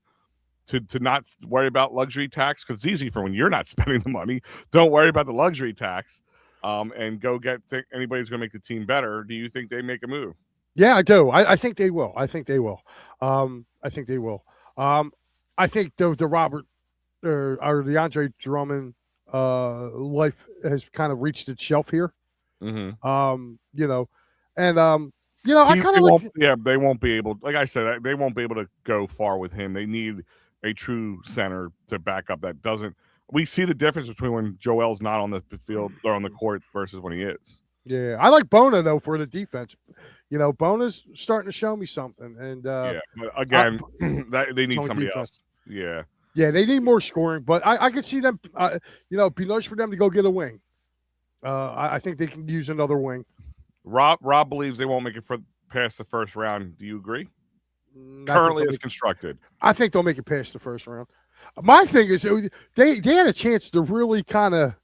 to not worry about luxury tax because it's easy for when you're not spending the money. Don't worry about the luxury tax, and go get anybody who's going to make the team better. Do you think they make a move? Yeah, I do. I think they will. I think they will. I think they will. I think the Robert or the Andre Drummond life has kind of reached its shelf here. Mm-hmm. You know, and I kind of like. Yeah, they won't be able. Like I said, they won't be able to go far with him. They need a true center to back up that doesn't. We see the difference between when Joel's not on the field or on the court versus when he is. Yeah, I like Bona though for the defense. Bona's starting to show me something, and yeah, but again, they need somebody else. Yeah, they need more scoring, but I can see them. It'd be nice for them to go get a wing. I think they can use another wing. Rob believes they won't make it past the first round. Do you agree? Currently, it's constructed. I think they'll make it past the first round. My thing is they had a chance to really kind of,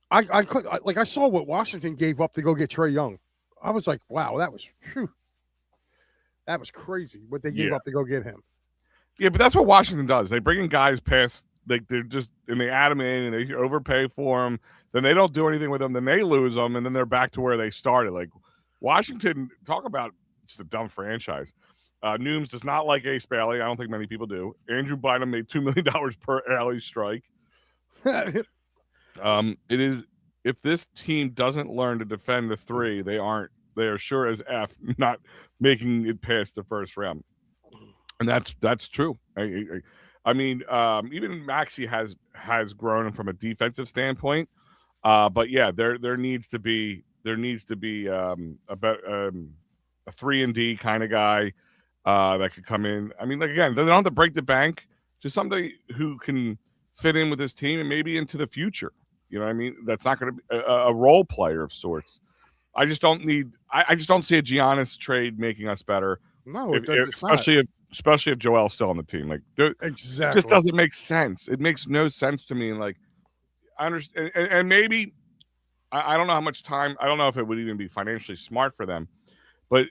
I saw what Washington gave up to go get Trae Young. I was like, wow, that was crazy what they gave up to go get him. Yeah, but that's what Washington does. They bring in guys past, like they're just, and they add them in and they overpay for them. Then they don't do anything with them. Then they lose them, and then they're back to where they started. Like Washington, talk about just a dumb franchise. Nooms does not like Ace Bailey. I don't think many people do. Andrew Bynum made $2 million per alley strike. It is, if this team doesn't learn to defend the three, they are sure as F not making it past the first round. And that's true. I mean, even Maxey has grown from a defensive standpoint. But yeah, there needs to be a 3-and-D kind of guy that could come in. I mean, like again, they don't have to break the bank. Just somebody who can fit in with this team and maybe into the future. You know what I mean? That's not going to be a role player of sorts. I just don't see a Giannis trade making us better. No, especially if Joel's still on the team. Like, exactly, it just doesn't make sense. It makes no sense to me. Like, I understand, and maybe I don't know how much time. I don't know if it would even be financially smart for them, but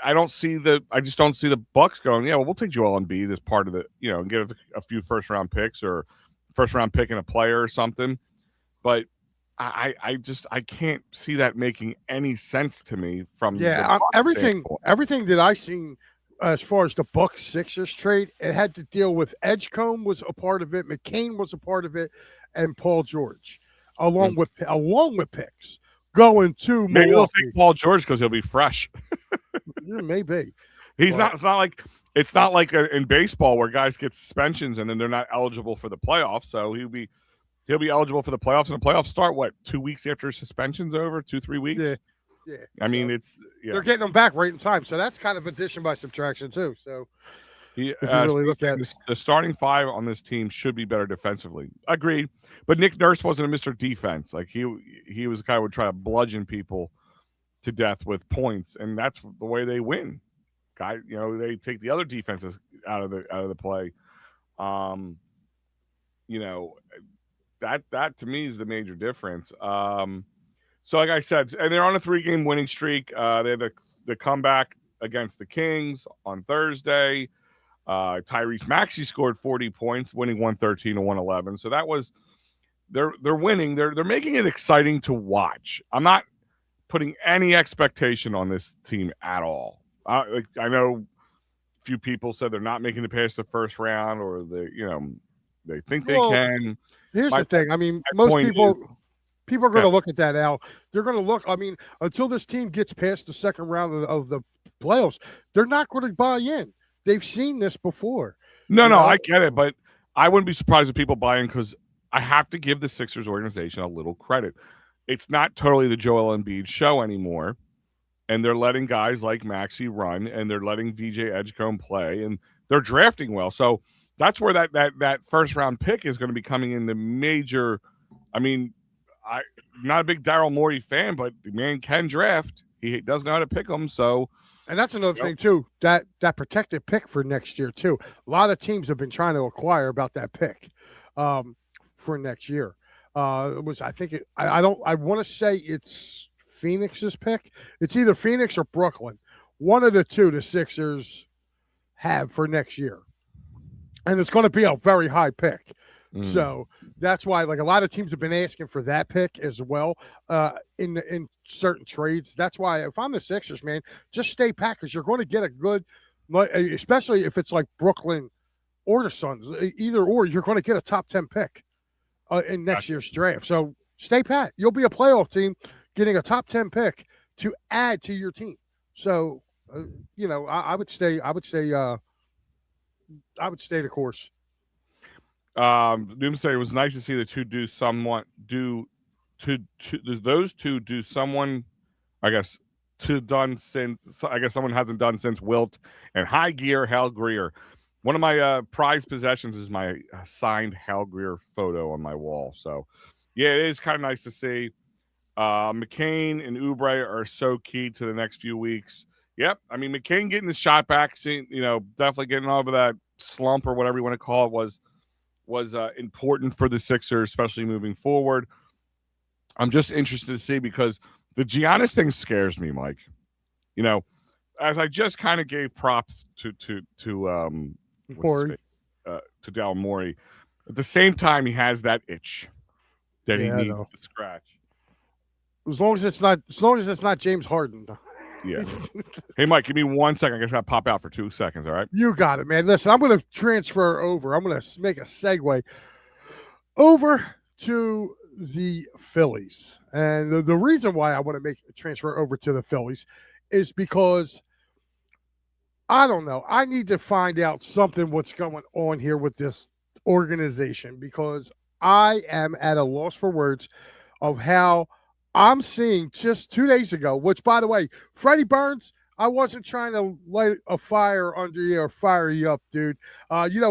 I just don't see the Bucks going, yeah, well, we'll take Joel Embiid as part of the, and give a few first round picks or first round pick and a player or something. But I can't see that making any sense to me from everything that I seen as far as the Bucks Sixers trade, it had to deal with Edgecombe was a part of it, McCain was a part of it, and Paul George, along with picks. going to Maybe they'll Milwaukee. take Paul George because he'll be fresh. Yeah, maybe. He's not. It's not like in baseball where guys get suspensions and then they're not eligible for the playoffs. So he'll be eligible for the playoffs, and the playoffs start 2 weeks after suspension's over, 2-3 weeks. Yeah. Yeah. I mean, they're getting them back right in time, so that's kind of addition by subtraction too. So if you really look at the starting five on this team should be better defensively. Agreed, but Nick Nurse wasn't a Mr. Defense. Like he was the guy who would try to bludgeon people to death with points, and that's the way they win. They take the other defenses out of the play. That to me is the major difference. So like I said, and they're on a 3-game winning streak. They had the comeback against the Kings on Thursday. Tyrese Maxey scored 40 points, winning 113 to 111. So that was they're winning. They're making it exciting to watch. I'm not putting any expectation on this team at all. I know a few people said they're not making it past the first round, or they think they can. Here's the thing. I mean, most people are going to look at that, Al. They're going to look. I mean, until this team gets past the second round of the playoffs, they're not going to buy in. They've seen this before. No, I get it, but I wouldn't be surprised if people buy in, because I have to give the Sixers organization a little credit. It's not totally the Joel Embiid show anymore, and they're letting guys like Maxey run, and they're letting VJ Edgecombe play, and they're drafting well. So that's where that first round pick is going to be coming in the major. I mean, I'm not a big Daryl Morey fan, but the man can draft. He does know how to pick them. So, and that's another thing too. That protected pick for next year too. A lot of teams have been trying to acquire about that pick for next year. It was, I think, I want to say it's Phoenix's pick. It's either Phoenix or Brooklyn. One of the two the Sixers have for next year, and it's going to be a very high pick. So that's why, like, a lot of teams have been asking for that pick as well in certain trades. That's why, if I'm the Sixers, man, just stay pat, because you're going to get a good, especially if it's like Brooklyn or the Suns, either or, you're going to get a top 10 pick in next year's draft. So stay pat. You'll be a playoff team getting a top 10 pick to add to your team. So, I would stay the course. Doom say it was nice to see the two those two do someone, I guess, someone hasn't done since Wilt and High Gear Hal Greer. One of my prized possessions is my signed Hal Greer photo on my wall. So yeah, it is kind of nice to see. McCain and Oubre are so key to the next few weeks. Yep, I mean, McCain getting his shot back, definitely getting over that slump or whatever you want to call it was important for the Sixers, especially moving forward. I'm just interested to see, because the Giannis thing scares me, Mike. As I just kind of gave props to Daryl Morey, at the same time he has that itch that he needs to scratch. As long as it's not James Harden. Yeah. Hey, Mike, give me 1 second. I guess I gotta pop out for 2 seconds. All right. You got it, man. Listen, I'm going to transfer over. I'm going to make a segue over to the Phillies. And the reason why I want to make a transfer over to the Phillies is because, I don't know, I need to find out what's going on here with this organization, because I am at a loss for words of how I'm seeing just 2 days ago, which, by the way, Freddie Burns, I wasn't trying to light a fire under you or fire you up, dude.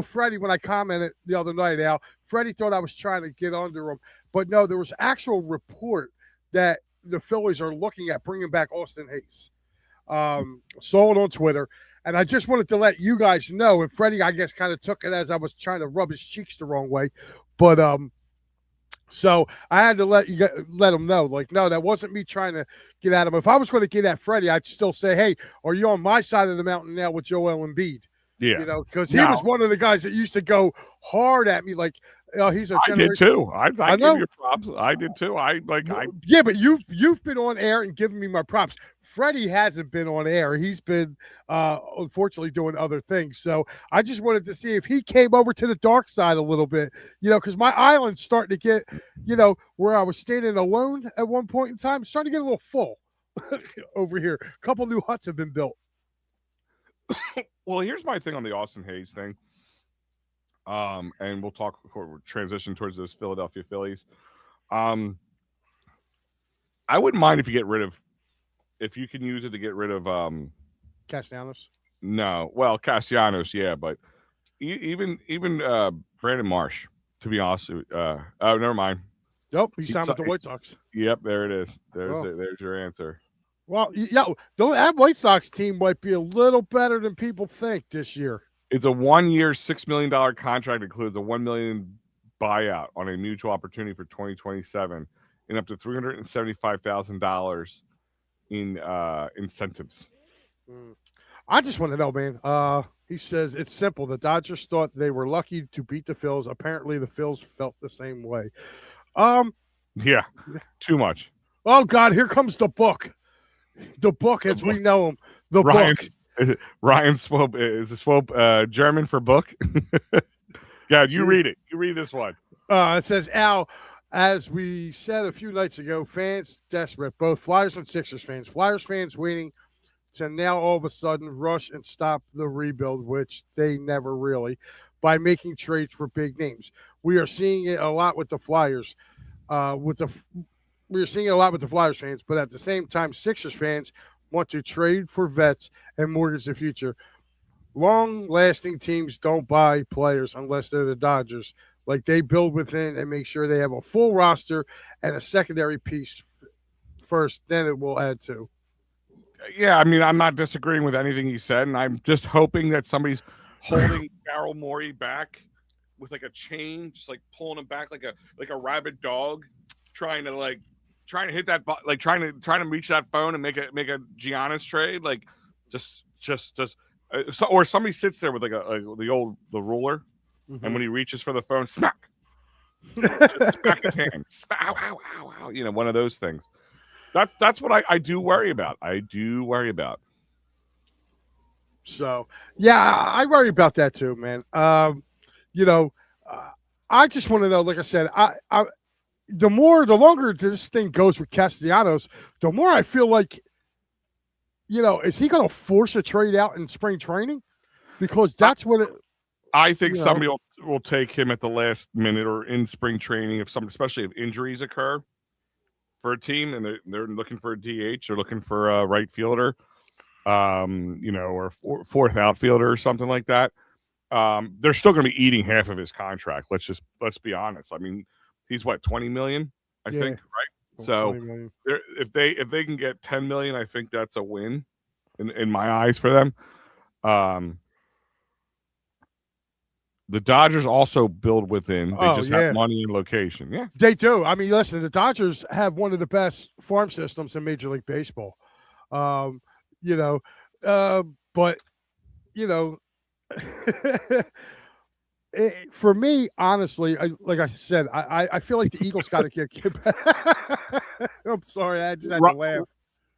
Freddie, when I commented the other night, Al, Freddie thought I was trying to get under him. But no, there was actual report that the Phillies are looking at bringing back Austin Hayes. Saw it on Twitter. And I just wanted to let you guys know, and Freddie, I guess, kind of took it as I was trying to rub his cheeks the wrong way. But so I had to let him know, like, no, that wasn't me trying to get at him. If I was going to get at Freddie, I'd still say, hey, are you on my side of the mountain now with Joel Embiid? Yeah. Because he was one of the guys that used to go hard at me. Like, He's a I did generation. too. I I give know. you props. I did too. Yeah, but you've been on air and given me my props. Freddie hasn't been on air. He's been unfortunately doing other things. So I just wanted to see if he came over to the dark side a little bit, because my island's starting to get, where I was standing alone at one point in time, starting to get a little full over here. A couple new huts have been built. Well, here's my thing on the Austin Hayes thing. And we'll transition towards those Philadelphia Phillies. I wouldn't mind if you can use it to get rid of Castellanos. No, well, Castellanos, yeah, but even Brandon Marsh, to be honest. Oh, never mind. Nope, he signed with the White Sox. Yep, there it is. There's your answer. Well, yeah, that White Sox team might be a little better than people think this year. It's a 1-year, $6 million contract. Includes a $1 million buyout on a mutual opportunity for 2027 and up to $375,000 in incentives. I just want to know, man. He says it's simple. The Dodgers thought they were lucky to beat the Phils. Apparently, the Phils felt the same way. Yeah, too much. Oh God, here comes the book. The book, as we know him. The book. Ryan Swope is Swope German for book. Yeah, you read it. You read this one. It says, Al, as we said a few nights ago, fans desperate, both Flyers and Sixers fans. Flyers fans waiting to now all of a sudden rush and stop the rebuild, which they never really, by making trades for big names. We are seeing it a lot with the Flyers. We are seeing it a lot with the Flyers fans, but at the same time, Sixers fans want to trade for vets and mortgage the future. Long-lasting teams don't buy players unless they're the Dodgers. Like, they build within and make sure they have a full roster and a secondary piece first, then it will add to. Yeah, I mean, I'm not disagreeing with anything he said, and I'm just hoping that somebody's holding Daryl Morey back with like a chain, just like pulling him back like a rabid dog, trying to hit that, like trying to reach that phone and make a Giannis trade, like just or somebody sits there with the ruler, and when he reaches for the phone, smack, smack his hand, ow, ow, ow, ow, one of those things. That's what I do worry about. So yeah, I worry about that too, man. I just want to know, like I said, the longer this thing goes with Castellanos, the more I feel like, is he going to force a trade out in spring training? Because that's what I think somebody will take him at the last minute or in spring training, especially if injuries occur for a team and they're looking for a DH or looking for a right fielder, or fourth outfielder or something like that. They're still going to be eating half of his contract. Let's be honest. I mean, he's what, 20 million, I think, right? So if they can get 10 million, I think that's a win in my eyes for them. The Dodgers also build within. They just have money and location. Yeah, they do. I mean, listen, the Dodgers have one of the best farm systems in Major League Baseball. But for me, honestly, like I said, I feel like the Eagles got to get back. I'm sorry, I just had to laugh.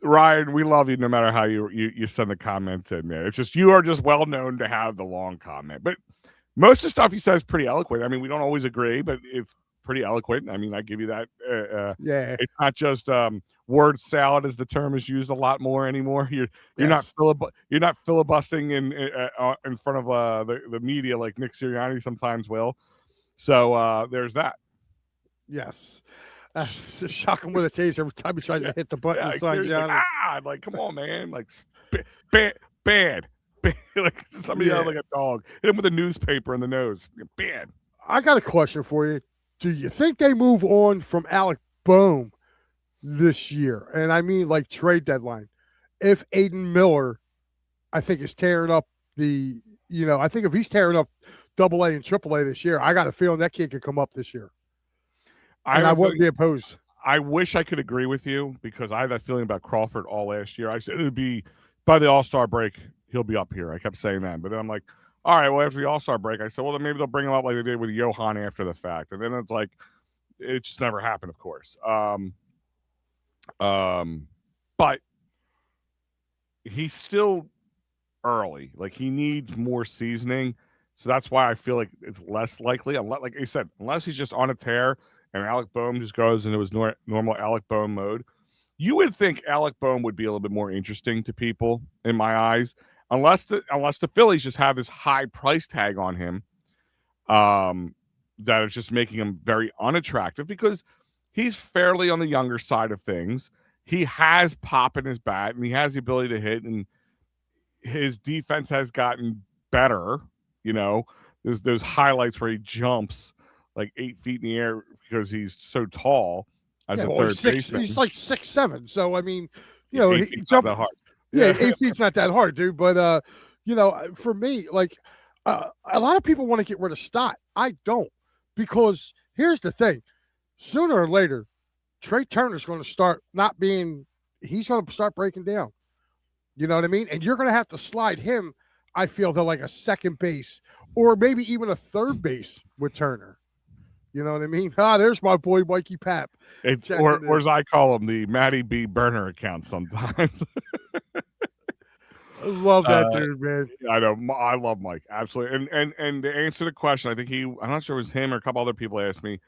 Ryan, we love you no matter how you send the comments in, man. It's just you are just well known to have the long comment, but most of the stuff he says is pretty eloquent. I mean, we don't always agree, but it's pretty eloquent. I mean, I give you that. It's not just word salad, as the term is used a lot more anymore. You're not filibustering in front of the media like Nick Sirianni sometimes will. So there's that. Yes. Just shock him with a taser every time he tries to hit the button and sign Giannis. Like, come on, man. Like, bad. Like somebody else, like a dog. Hit him with a newspaper in the nose. Bad. I got a question for you. Do you think they move on from Alec Bohm this year? And I mean, like, trade deadline. If Aiden Miller, I think, is tearing up I think if he's tearing up AA and AAA this year, I got a feeling that kid could come up this year. And I wouldn't be opposed. I wish I could agree with you because I had that feeling about Crawford all last year. I said it would be by the All-Star break, he'll be up here. I kept saying that. But then I'm like, all right, well, after the All-Star break, I said, well, then maybe they'll bring him up like they did with Johan after the fact. And then it's like, it just never happened, of course. But he's still early. Like, he needs more seasoning. So that's why I feel like it's less likely. Like I said, unless he's just on a tear and Alec Boehm just goes into his normal Alec Boehm mode. You would think Alec Boehm would be a little bit more interesting to people in my eyes, unless the Phillies just have this high price tag on him, that is just making him very unattractive because he's fairly on the younger side of things. He has pop in his bat and he has the ability to hit, and his defense has gotten better. You know, there's those highlights where he jumps like 8 feet in the air because he's so tall as a third baseman. He's like 6'7". So I mean, he jumped that hard. Yeah, 8 feet's not that hard, dude. But for me, like a lot of people want to get rid of Stott. I don't, because here's the thing: sooner or later, Trey Turner's going to start not being. He's going to start breaking down. You know what I mean? And you're going to have to slide him, I feel, to like a second base or maybe even a third base with Turner. You know what I mean? There's my boy Mikey Pap. It's or as I call him, the Matty B burner account sometimes. I love that dude, man. I know. I love Mike. Absolutely. And to answer the question, I think I'm not sure it was him or a couple other people asked me.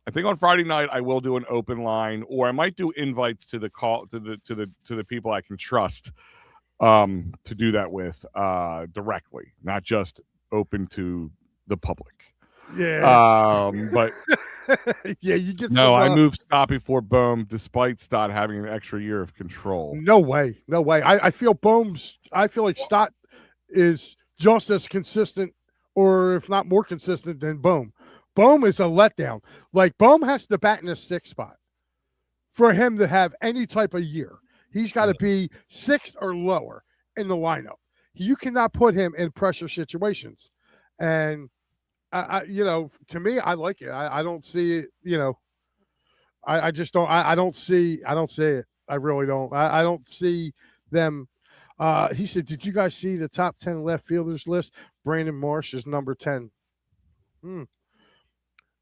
I think on Friday night I will do an open line, or I might do invites to the people I can trust to do that with directly, not just open to the public. Yeah. But yeah, you get I moved Stott before Boehm, despite Stott having an extra year of control. No way. I feel like Stott is just as consistent, or if not more consistent than Boehm. Boehm is a letdown. Like, Boehm has to bat in the 6th spot for him to have any type of year. He's got to be 6th or lower in the lineup. You cannot put him in pressure situations. And to me, I like it. I don't see it. I just don't. I don't see it. I really don't. I don't see them. He said, "Did you guys see the top 10 left fielders list? Brandon Marsh is number 10."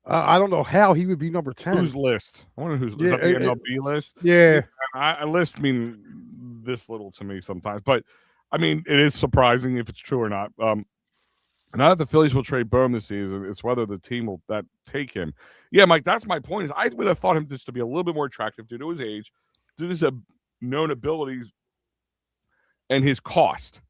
I don't know how he would be number 10. Whose list? I wonder who's is that the MLB list? Yeah, I list mean this little to me sometimes, but I mean it is surprising if it's true or not. Not that the Phillies will trade Boehm this season, it's whether the team will take him. Yeah, Mike, that's my point. Is I would have thought him just to be a little bit more attractive due to his age, due to his known abilities, and his cost.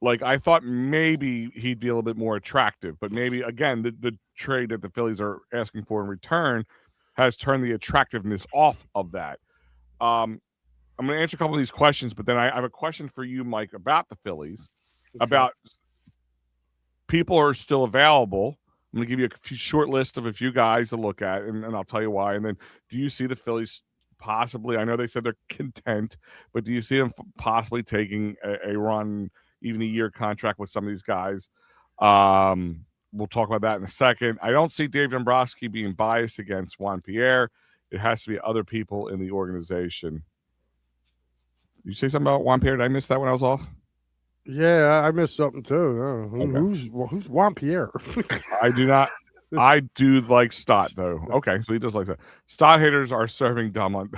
Like, I thought maybe he'd be a little bit more attractive, but maybe, again, the trade that the Phillies are asking for in return has turned the attractiveness off of that. I'm going to answer a couple of these questions, but then I have a question for you, Mike, about the Phillies, about people are still available. I'm going to give you a short list of a few guys to look at, and I'll tell you why. And then, do you see the Phillies possibly, I know they said they're content, but do you see them possibly taking a run, even a year contract with some of these guys? We'll talk about that in a second. I don't see Dave Dombrowski being biased against Juan Pierre. It has to be other people in the organization. You say something about Juan Pierre? Did I miss that when I was off? Yeah, I missed something too. Okay. Who's Juan Pierre? I do not. I do like Stott, though. Okay, so he does like that. Stott haters are serving dumb on.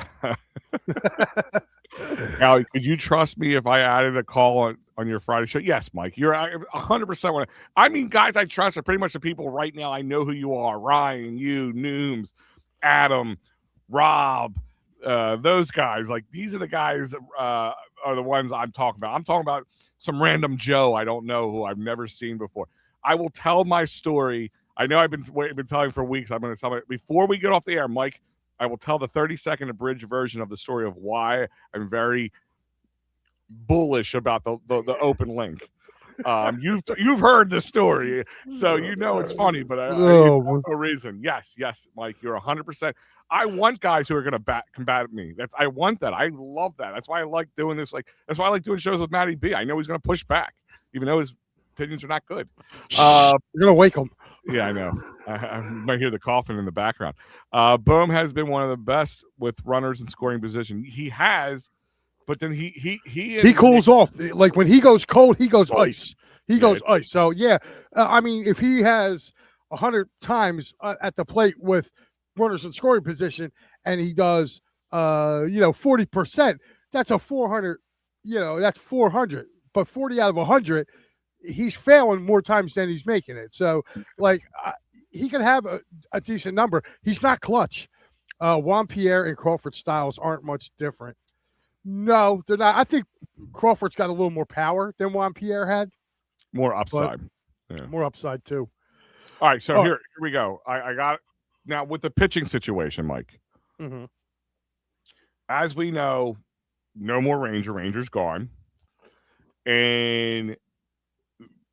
Now, could you trust me if I added a call on your Friday show? Yes, Mike. You're 100%. I mean, guys I trust are pretty much the people right now. I know who you are. Ryan, you, Nooms, Adam, Rob, those guys. Like, these are the guys are the ones I'm talking about. I'm talking about some random Joe I don't know, who I've never seen before. I will tell my story. I know I've been telling for weeks. I'm going to tell it before we get off the air, Mike. I will tell the 30-second abridged version of the story of why I'm very bullish about the open link. You've heard the story, so you know it's funny, but no reason. Yes, Mike, you're 100%. I want guys who are going to combat me. I want that. I love that. That's why I like doing this. That's why I like doing shows with Matty B. I know he's going to push back, even though his opinions are not good. You're going to wake him. Yeah, I know. I might hear the coughing in the background. Boehm has been one of the best with runners in scoring position. He has, but then he cools off. Like, when he goes cold, he goes ice. He Yeah, goes, oh, so yeah. I mean, if he has 100 times at the plate with runners in scoring position, and he does, 40%, that's a 400. That's 400. But 40 out of 100, he's failing more times than he's making it. So, like, he can have a decent number. He's not clutch. Juan Pierre and Crawford styles aren't much different. No, they're not. I think Crawford's got a little more power than Juan Pierre had, more but upside. Yeah. more upside too. All right, so Oh, here we go. I got now with the pitching situation, Mike. mhm. As we know, no more Ranger. Ranger's gone, and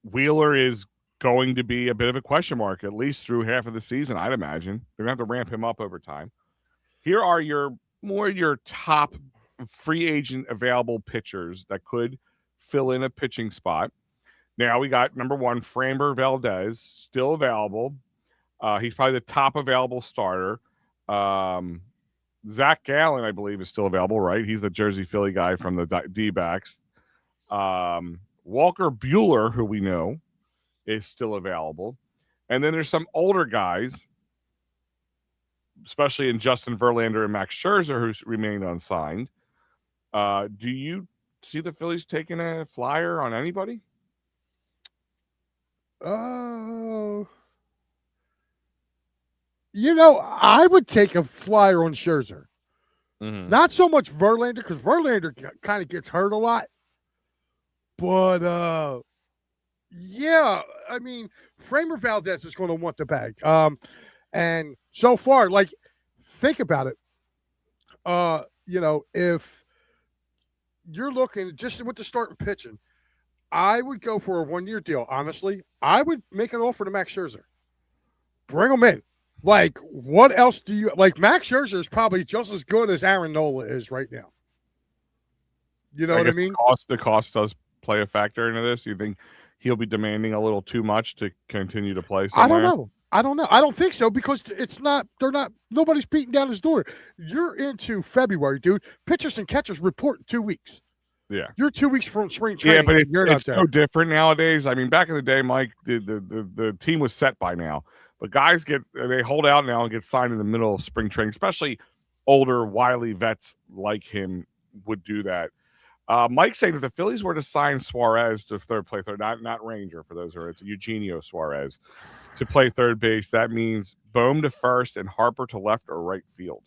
Wheeler is going to be a bit of a question mark at least through half of the season. I'd imagine they're gonna have to ramp him up over time. Here are your top free agent available pitchers that could fill in a pitching spot. Now we got number one, Framber Valdez, still available. He's probably the top available starter. Zach Gallen, I believe, is still available, right? He's the Jersey Philly guy from the D-backs. Walker Buehler, who we know, is still available. And then there's some older guys, especially in Justin Verlander and Max Scherzer, who's remained unsigned. Do you see the Phillies taking a flyer on anybody? I would take a flyer on Scherzer. Mm-hmm. Not so much Verlander, because Verlander kind of gets hurt a lot. But yeah, I mean, Framber Valdez is going to want the bag. And so far, like, think about it. If you're looking just with the starting pitching, I would go for a 1-year deal. Honestly, I would make an offer to Max Scherzer. Bring him in. Like, what else do you like? Max Scherzer is probably just as good as Aaron Nola is right now. You know what I mean? The cost does play a factor into this. You think he'll be demanding a little too much to continue to play somewhere? I don't know. I don't think so, because nobody's beating down his door. You're into February, dude. Pitchers and catchers report in 2 weeks. Yeah. You're 2 weeks from spring training. Yeah, but it's so different nowadays. I mean, back in the day, Mike, the team was set by now. But guys they hold out now and get signed in the middle of spring training, especially older, wily vets like him would do that. Mike's saying if the Phillies were to sign Suarez to play third, not Ranger, for those who are, it's Eugenio Suarez, to play third base, that means Bohm to first and Harper to left or right field.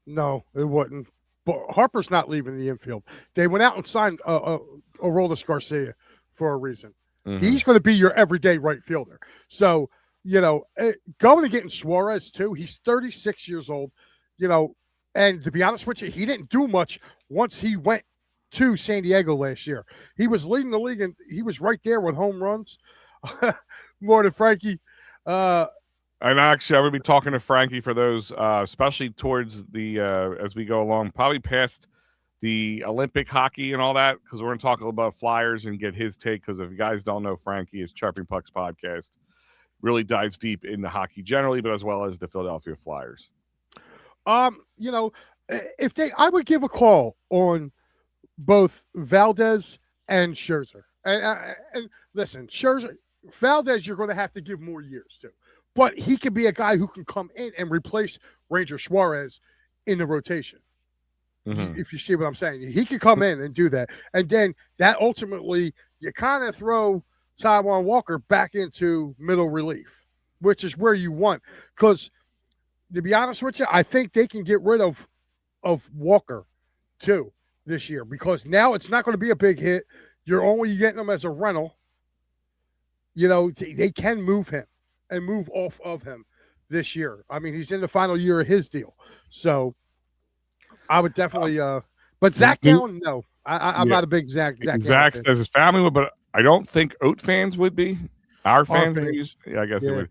No, it wouldn't. But Harper's not leaving the infield. They went out and signed Aroldis Garcia for a reason. Mm-hmm. He's going to be your everyday right fielder. So, going and getting Suarez too. He's 36 years old, and to be honest with you, he didn't do much once he went to San Diego last year. He was leading the league, and he was right there with home runs more than Frankie. And actually, I'm going to be talking to Frankie for those, especially towards the as we go along, probably past the Olympic hockey and all that, because we're going to talk a little about Flyers and get his take. Because if you guys don't know, Frankie is Chirping Pucks podcast. Really dives deep into hockey generally, but as well as the Philadelphia Flyers. I would give a call on both Valdez and Scherzer. And listen, Valdez, you're going to have to give more years to. But he could be a guy who can come in and replace Ranger Suarez in the rotation. Mm-hmm. If you see what I'm saying. He could come in and do that. And then that ultimately, you kind of throw Taijuan Walker back into middle relief, which is where you want. Because, to be honest with you, I think they can get rid of Walker, too, this year. Because now it's not going to be a big hit. You're only getting him as a rental. They can move him and move off of him this year. I mean, he's in the final year of his deal. So, I would definitely but Zach Gallen, no. I'm not a big Zach Zach says his family would, but I don't think Oat fans would be. Our fans. Yeah, I guess it would.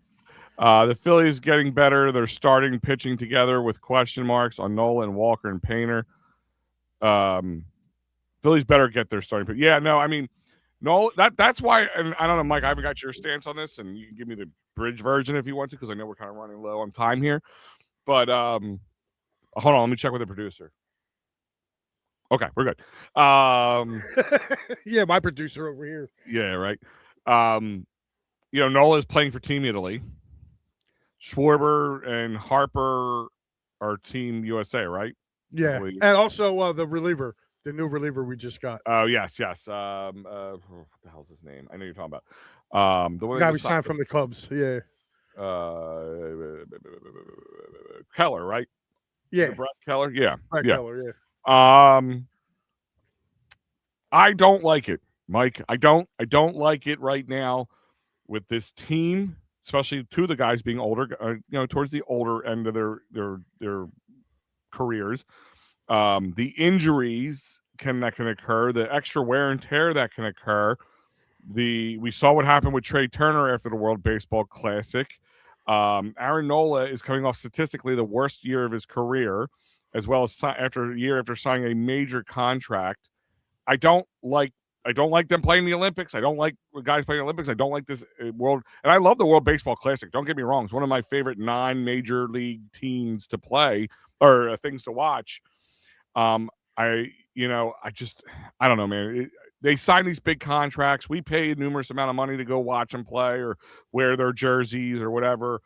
The Phillies getting better. They're starting pitching together with question marks on Nolan, Walker, and Painter. Phillies better get their starting pitch. Yeah, no, I mean, no, that's why, and I don't know, Mike, I haven't got your stance on this, and you can give me the bridge version if you want to, because I know we're kind of running low on time here. But hold on, let me check with the producer. Okay, we're good. Yeah, my producer over here. Yeah, right. Um, Nola is playing for Team Italy. Schwarber and Harper are Team USA, right? I Yeah, believe. and also the reliever, the new reliever we just got. Oh yes. What the hell's his name? I know you're talking about. The The one they guy we just signed. signed from the Cubs. Yeah, Keller, right? Is yeah, it Brett Keller? Yeah, Brett yeah. Keller. Yeah. Um, I don't like it, Mike. I don't like it right now with this team, especially two of the guys being older. Towards the older end of their careers. The injuries that can occur, the extra wear and tear that can occur. We saw what happened with Trey Turner after the World Baseball Classic. Aaron Nola is coming off statistically the worst year of his career, as well as after a year after signing a major contract. I don't like them playing the Olympics. I don't like guys playing the Olympics. I don't like this world, and I love the World Baseball Classic. Don't get me wrong; it's one of my favorite non-major league teams to play or things to watch. I don't know, man. They sign these big contracts. We pay a numerous amount of money to go watch them play or wear their jerseys or whatever.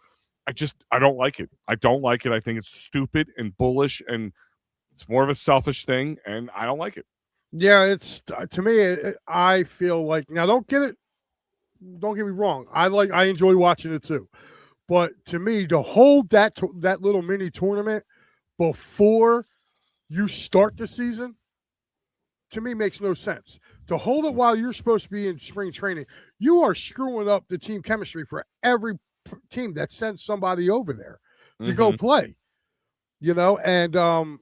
I don't like it. I don't like it. I think it's stupid and bullish, and it's more of a selfish thing, and I don't like it. Yeah, it's to me. I feel like now. Don't get it. Don't get me wrong. I enjoy watching it too, but to me, to hold that little mini tournament before you start the season, to me makes no sense. To hold it while you're supposed to be in spring training, you are screwing up the team chemistry for every team that sends somebody over there to go play. And no,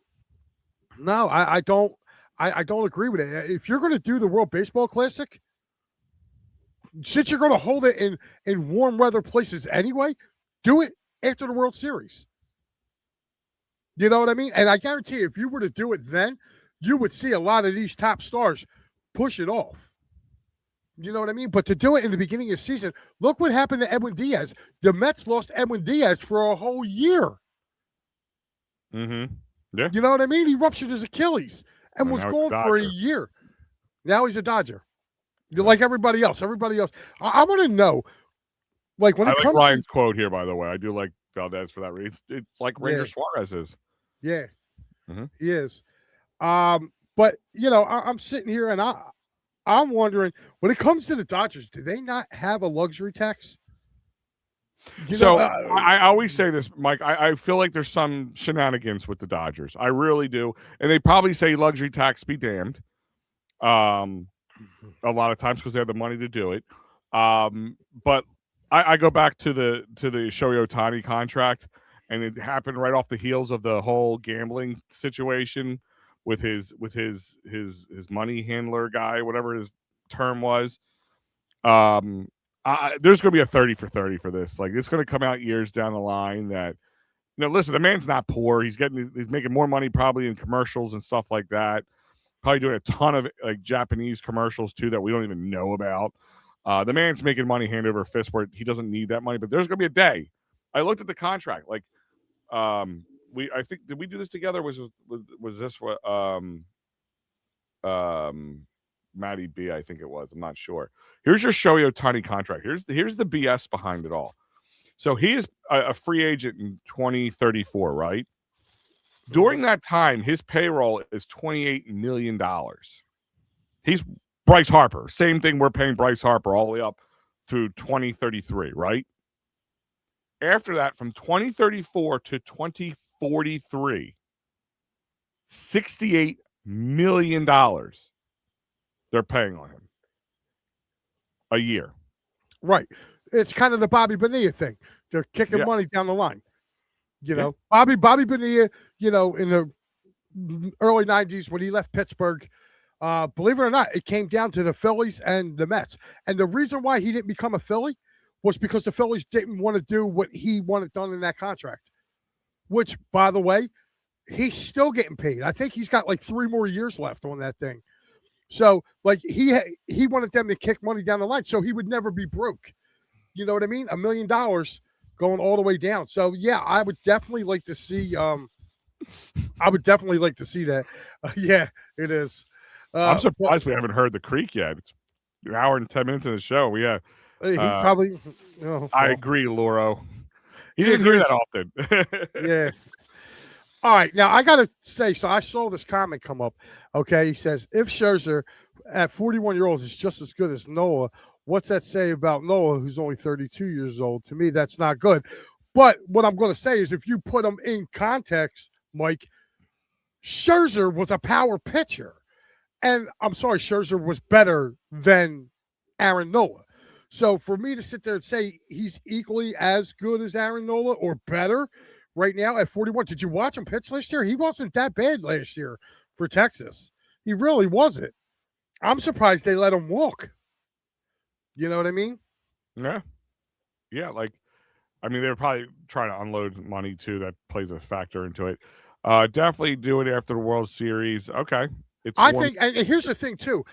I don't. I don't agree with it. If you're going to do the World Baseball Classic, since you're going to hold it in warm weather places anyway, do it after the World Series. You know what I mean? And I guarantee you, if you were to do it then, you would see a lot of these top stars push it off. You know what I mean? But to do it in the beginning of the season, look what happened to Edwin Diaz. The Mets lost Edwin Diaz for a whole year. Mm-hmm. Yeah. You know what I mean? He ruptured his Achilles and was now gone for a year. Now he's a Dodger. You're like everybody else. Everybody else. I want to know, like when it comes Ryan's quote here, by the way. I do like Valdez for that reason. It's like Ranger Suarez is. Yeah, he is. But I'm sitting here and I'm wondering, when it comes to the Dodgers, do they not have a luxury tax? I always say this, Mike. I feel like there's some shenanigans with the Dodgers. I really do, and they probably say luxury tax be damned. A lot of times because they have the money to do it. But I go back to the Shohei Ohtani contract, and it happened right off the heels of the whole gambling situation with his money handler guy, whatever his term was. There's going to be a 30 for 30 for this. Like, it's going to come out years down the line that, listen, the man's not poor. He's making more money probably in commercials and stuff like that. Probably doing a ton of like Japanese commercials too that we don't even know about. The man's making money hand over fist where he doesn't need that money. But there's going to be a day. I looked at the contract. Like, I think, did we do this together? Was this what Matty B? I think it was. I'm not sure. Here's your Shohei Ohtani contract. Here's the BS behind it all. So he is a free agent in 2034, right? During that time, his payroll is $28 million. He's Bryce Harper. Same thing we're paying Bryce Harper all the way up through 2033, right? After that, from 2034 to 2043, $68 million they're paying on him a year. Right. It's kind of the Bobby Bonilla thing. They're kicking money down the line. Bobby Bonilla, in the early 90s when he left Pittsburgh, believe it or not, it came down to the Phillies and the Mets. And the reason why he didn't become a Philly was because the Phillies didn't want to do what he wanted done in that contract, which, by the way, he's still getting paid. I think he's got like 3 more years left on that thing. So, like, he wanted them to kick money down the line so he would never be broke. You know what I mean? $1 million going all the way down. So, yeah, I would definitely like to see that. Yeah, it is. I'm surprised we haven't heard the creak yet. An hour and 10 minutes in the show. We have. He probably. Oh, I well. agree, Lauro. He didn't hear that often. Yeah. All right, now I got to say, so I saw this comment come up. Okay, he says if Scherzer at 41 years old is just as good as Noah, what's that say about Noah, who's only 32 years old? To me, that's not good. But what I'm going to say is, if you put them in context, Mike, Scherzer was a power pitcher, and I'm sorry, Scherzer was better than Aaron Nola. So for me to sit there and say he's equally as good as Aaron Nola or better right now at 41, did you watch him pitch last year? He wasn't that bad last year for Texas. He really wasn't. I'm surprised they let him walk. You know what I mean? Yeah. Yeah. Like, I mean, they're probably trying to unload money too. That plays a factor into it. Definitely do it after the World Series. Okay. I think, and here's the thing too.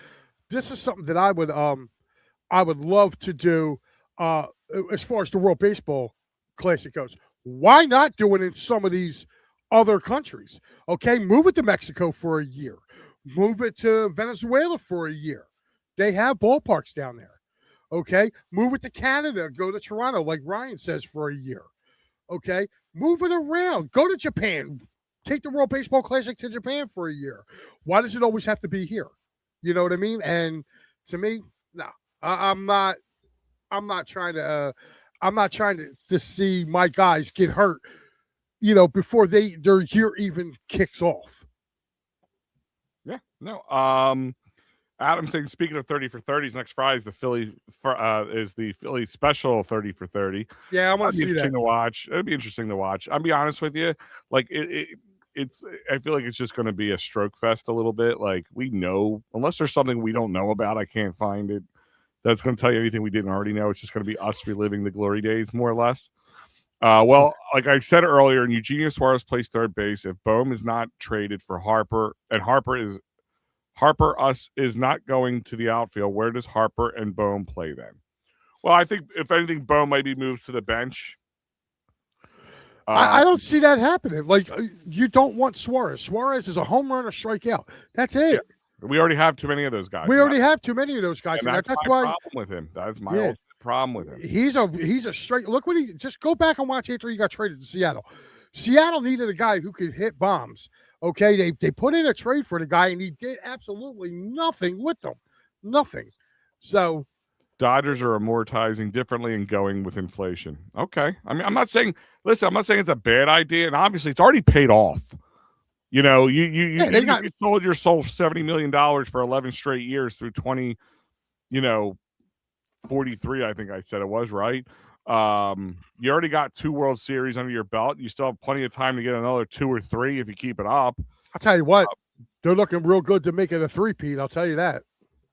This is something that I would love to do as far as the World Baseball Classic goes. Why not do it in some of these other countries? Okay, move it to Mexico for a year. Move it to Venezuela for a year. They have ballparks down there. Okay, move it to Canada. Go to Toronto, like Ryan says, for a year. Okay, move it around. Go to Japan. Take the World Baseball Classic to Japan for a year. Why does it always have to be here? You know what I mean? And to me, no, I'm not. I'm not trying to. I'm not trying to see my guys get hurt. You know, before their year even kicks off. Yeah. No. Adam saying, speaking of 30 for 30s, next Friday is the Philly special 30 for 30. Yeah, I want to see that. To watch. It'd be interesting to watch. I'll be honest with you. Like it's I feel like it's just going to be a stroke fest a little bit. Like, we know, unless there's something we don't know about, I can't find it that's going to tell you anything we didn't already know. It's just going to be us reliving the glory days, more or less. Well, like I said earlier, and Eugenio Suarez plays third base. If Bohm is not traded for Harper, and Harper is not going to the outfield, where does Harper and Bohm play then? Well, I think if anything, Bohm maybe moves to the bench. I don't see that happening. Like, you don't want Suarez. Suarez is a home run or strikeout. That's it. Yeah. We already have too many of those guys. We already have too many of those guys. And that's my problem with him. That's my ultimate problem with him. He's a straight. Look what he just go back and watch after he got traded to Seattle. Seattle needed a guy who could hit bombs. Okay, they put in a trade for the guy, and he did absolutely nothing with them. Nothing. So Dodgers are amortizing differently and going with inflation. Okay. I mean, I'm not saying it's a bad idea, and obviously it's already paid off. You know, you sold yourself $70 million for 11 straight years through 43, I think I said it was, right? You already got 2 World Series under your belt. You still have plenty of time to get another 2 or 3 if you keep it up. I'll tell you what, they're looking real good to make it a 3-peat. I'll tell you that.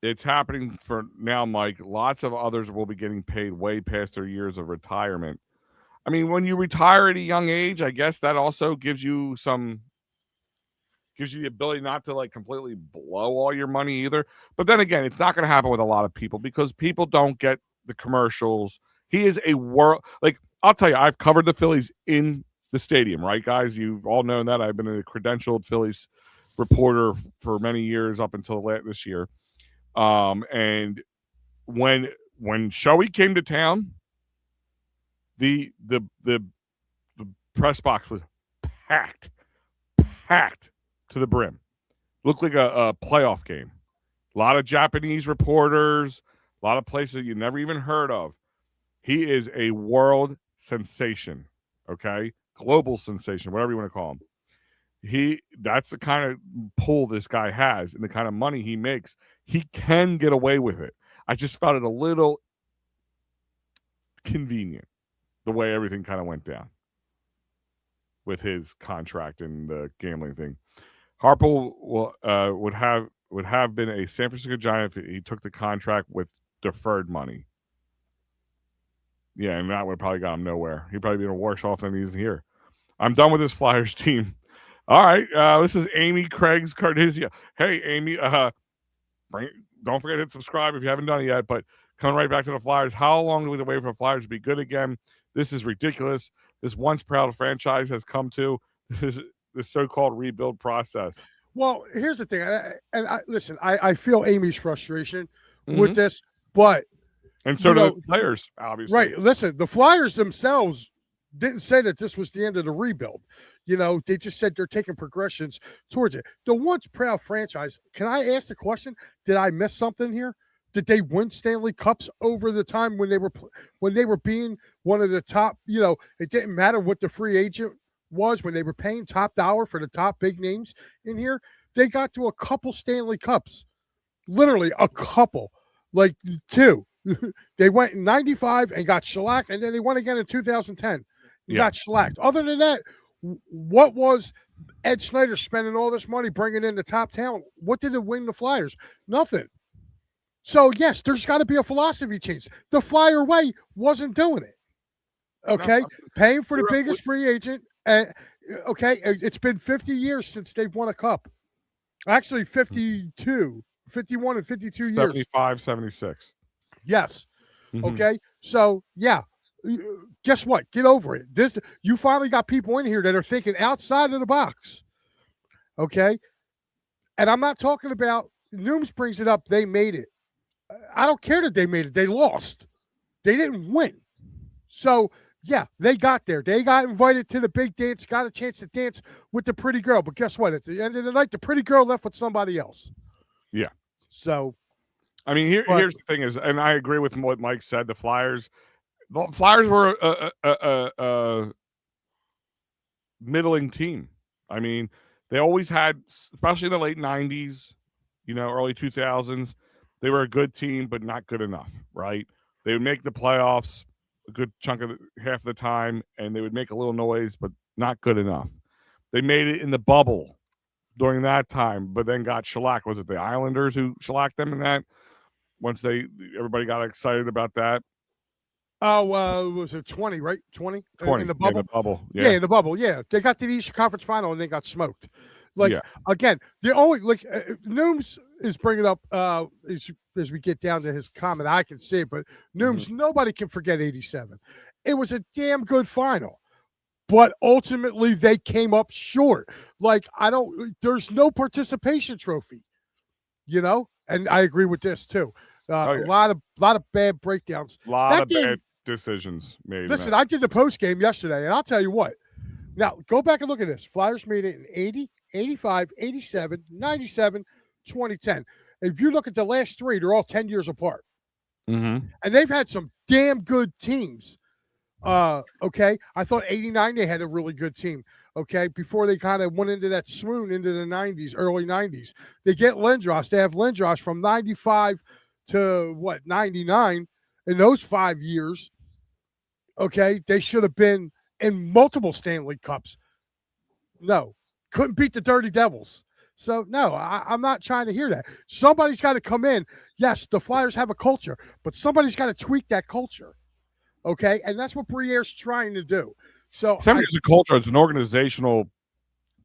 It's happening for now, Mike. Lots of others will be getting paid way past their years of retirement. I mean, when you retire at a young age, I guess that also gives you the ability not to like completely blow all your money either. But then again, it's not going to happen with a lot of people because people don't get the commercials. He is a world, like, I'll tell you, I've covered the Phillies in the stadium, right, guys? You've all known that. I've been a credentialed Phillies reporter for many years up until this year. And when Shoei came to town, the press box was packed to the brim. Looked like a playoff game. A lot of Japanese reporters, a lot of places you never even heard of. He is a world sensation, okay? Global sensation, whatever you want to call him. That's the kind of pull this guy has and the kind of money he makes. He can get away with it. I just found it a little convenient the way everything kind of went down with his contract and the gambling thing. Harper would have been a San Francisco Giant if he took the contract with deferred money. Yeah, and that would have probably got him nowhere. He'd probably be worse off than he's here. I'm done with this Flyers team. All right, this is Amy Craig's Cardizia. Hey, Amy, don't forget to hit subscribe if you haven't done it yet. But coming right back to the Flyers, how long do we wait for the Flyers to be good again? This is ridiculous. This once proud franchise has come to this so-called rebuild process. Well, here's the thing, listen. I feel Amy's frustration with Mhm. this, but And so you do the know, players, obviously. right? Listen, the Flyers themselves didn't say that this was the end of the rebuild. They just said they're taking progressions towards it. The once proud franchise. Can I ask the question? Did I miss something here? Did they win Stanley Cups over the time when they were being one of the top? It didn't matter what the free agent was when they were paying top dollar for the top big names in here. They got to a couple Stanley Cups, literally a couple, like two. They went in 95 and got shellacked, and then they won again in 2010 and Yeah. got shellacked. Other than that, what was Ed Snyder spending all this money bringing in the top talent? What did it win the Flyers? Nothing. So, yes, there's got to be a philosophy change. The Flyer way wasn't doing it. Okay? Paying for the biggest free agent. Okay, it's been 50 years since they've won a cup. Actually, 52, 51 and 52 years. 75, 76. Yes. Okay. So yeah, guess what? Get over it. You finally got people in here that are thinking outside of the box. Okay. And I'm not talking about Nooms brings it up. They made it. I don't care that they made it. They lost. They didn't win. So yeah, they got there. They got invited to the big dance, got a chance to dance with the pretty girl. But guess what? At the end of the night, the pretty girl left with somebody else. Yeah. So I mean, here's the thing is, and I agree with what Mike said. The Flyers were a middling team. I mean, they always had, especially in the late '90s, early 2000s, they were a good team, but not good enough. Right? They would make the playoffs a good chunk of half the time, and they would make a little noise, but not good enough. They made it in the bubble during that time, but then got shellacked. Was it the Islanders who shellacked them in that? Once everybody got excited about that. Oh, was it 20, right? 20? 20 in the bubble? in the bubble. Yeah, in the bubble. Yeah. They got to the Eastern Conference Final and they got smoked. Again, the only, Nooms is bringing up, as we get down to his comment, I can see it, but Nooms, nobody can forget 87. It was a damn good final, but ultimately they came up short. There's no participation trophy, and I agree with this too. A lot of bad breakdowns. A lot of bad decisions made. Listen, I did the post game yesterday, and I'll tell you what. Now, go back and look at this. Flyers made it in 80, 85, 87, 97, 2010. If you look at the last three, they're all 10 years apart. Mm-hmm. And they've had some damn good teams. Okay. I thought 89, they had a really good team. Okay. Before they kind of went into that swoon into the 90s, early 90s. They get Lindros. They have Lindros from 95 to 99 in those 5 years. Okay. They should have been in multiple Stanley Cups. No, couldn't beat the Dirty Devils. So, no, I'm not trying to hear that. Somebody's got to come in. Yes, the Flyers have a culture, but somebody's got to tweak that culture. Okay. And that's what Briere's trying to do. So, it's a culture. It's an organizational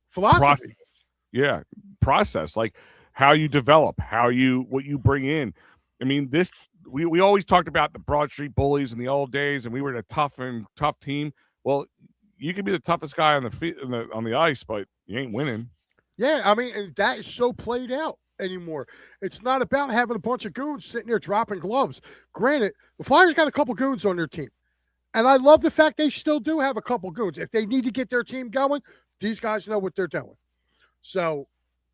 philosophy. Process. Yeah. Process. Like how you develop, what you bring in. I mean, we always talked about the Broad Street Bullies in the old days, and we were a tough team. Well, you can be the toughest guy on the ice, but you ain't winning. Yeah, I mean, and that is so played out anymore. It's not about having a bunch of goons sitting there dropping gloves. Granted, the Flyers got a couple goons on their team, and I love the fact they still do have a couple goons. If they need to get their team going, these guys know what they're doing. So,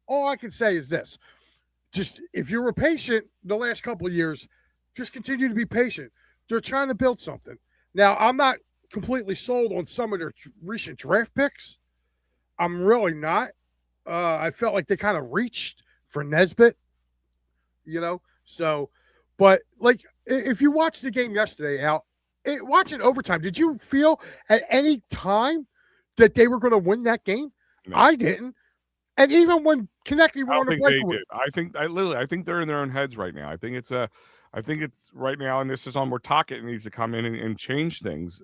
all I can say is this. Just if you were patient the last couple of years, just continue to be patient. They're trying to build something. Now, I'm not completely sold on some of their recent draft picks. I'm really not. I felt like they kind of reached for Nesbitt, So, but if you watched the game yesterday, Al, watching overtime, did you feel at any time that they were going to win that game? No. I didn't. And even when Konechny went on a breakaway, I think they're in their own heads right now. I think it's right now, and this is on where Tocchet needs to come in and change things.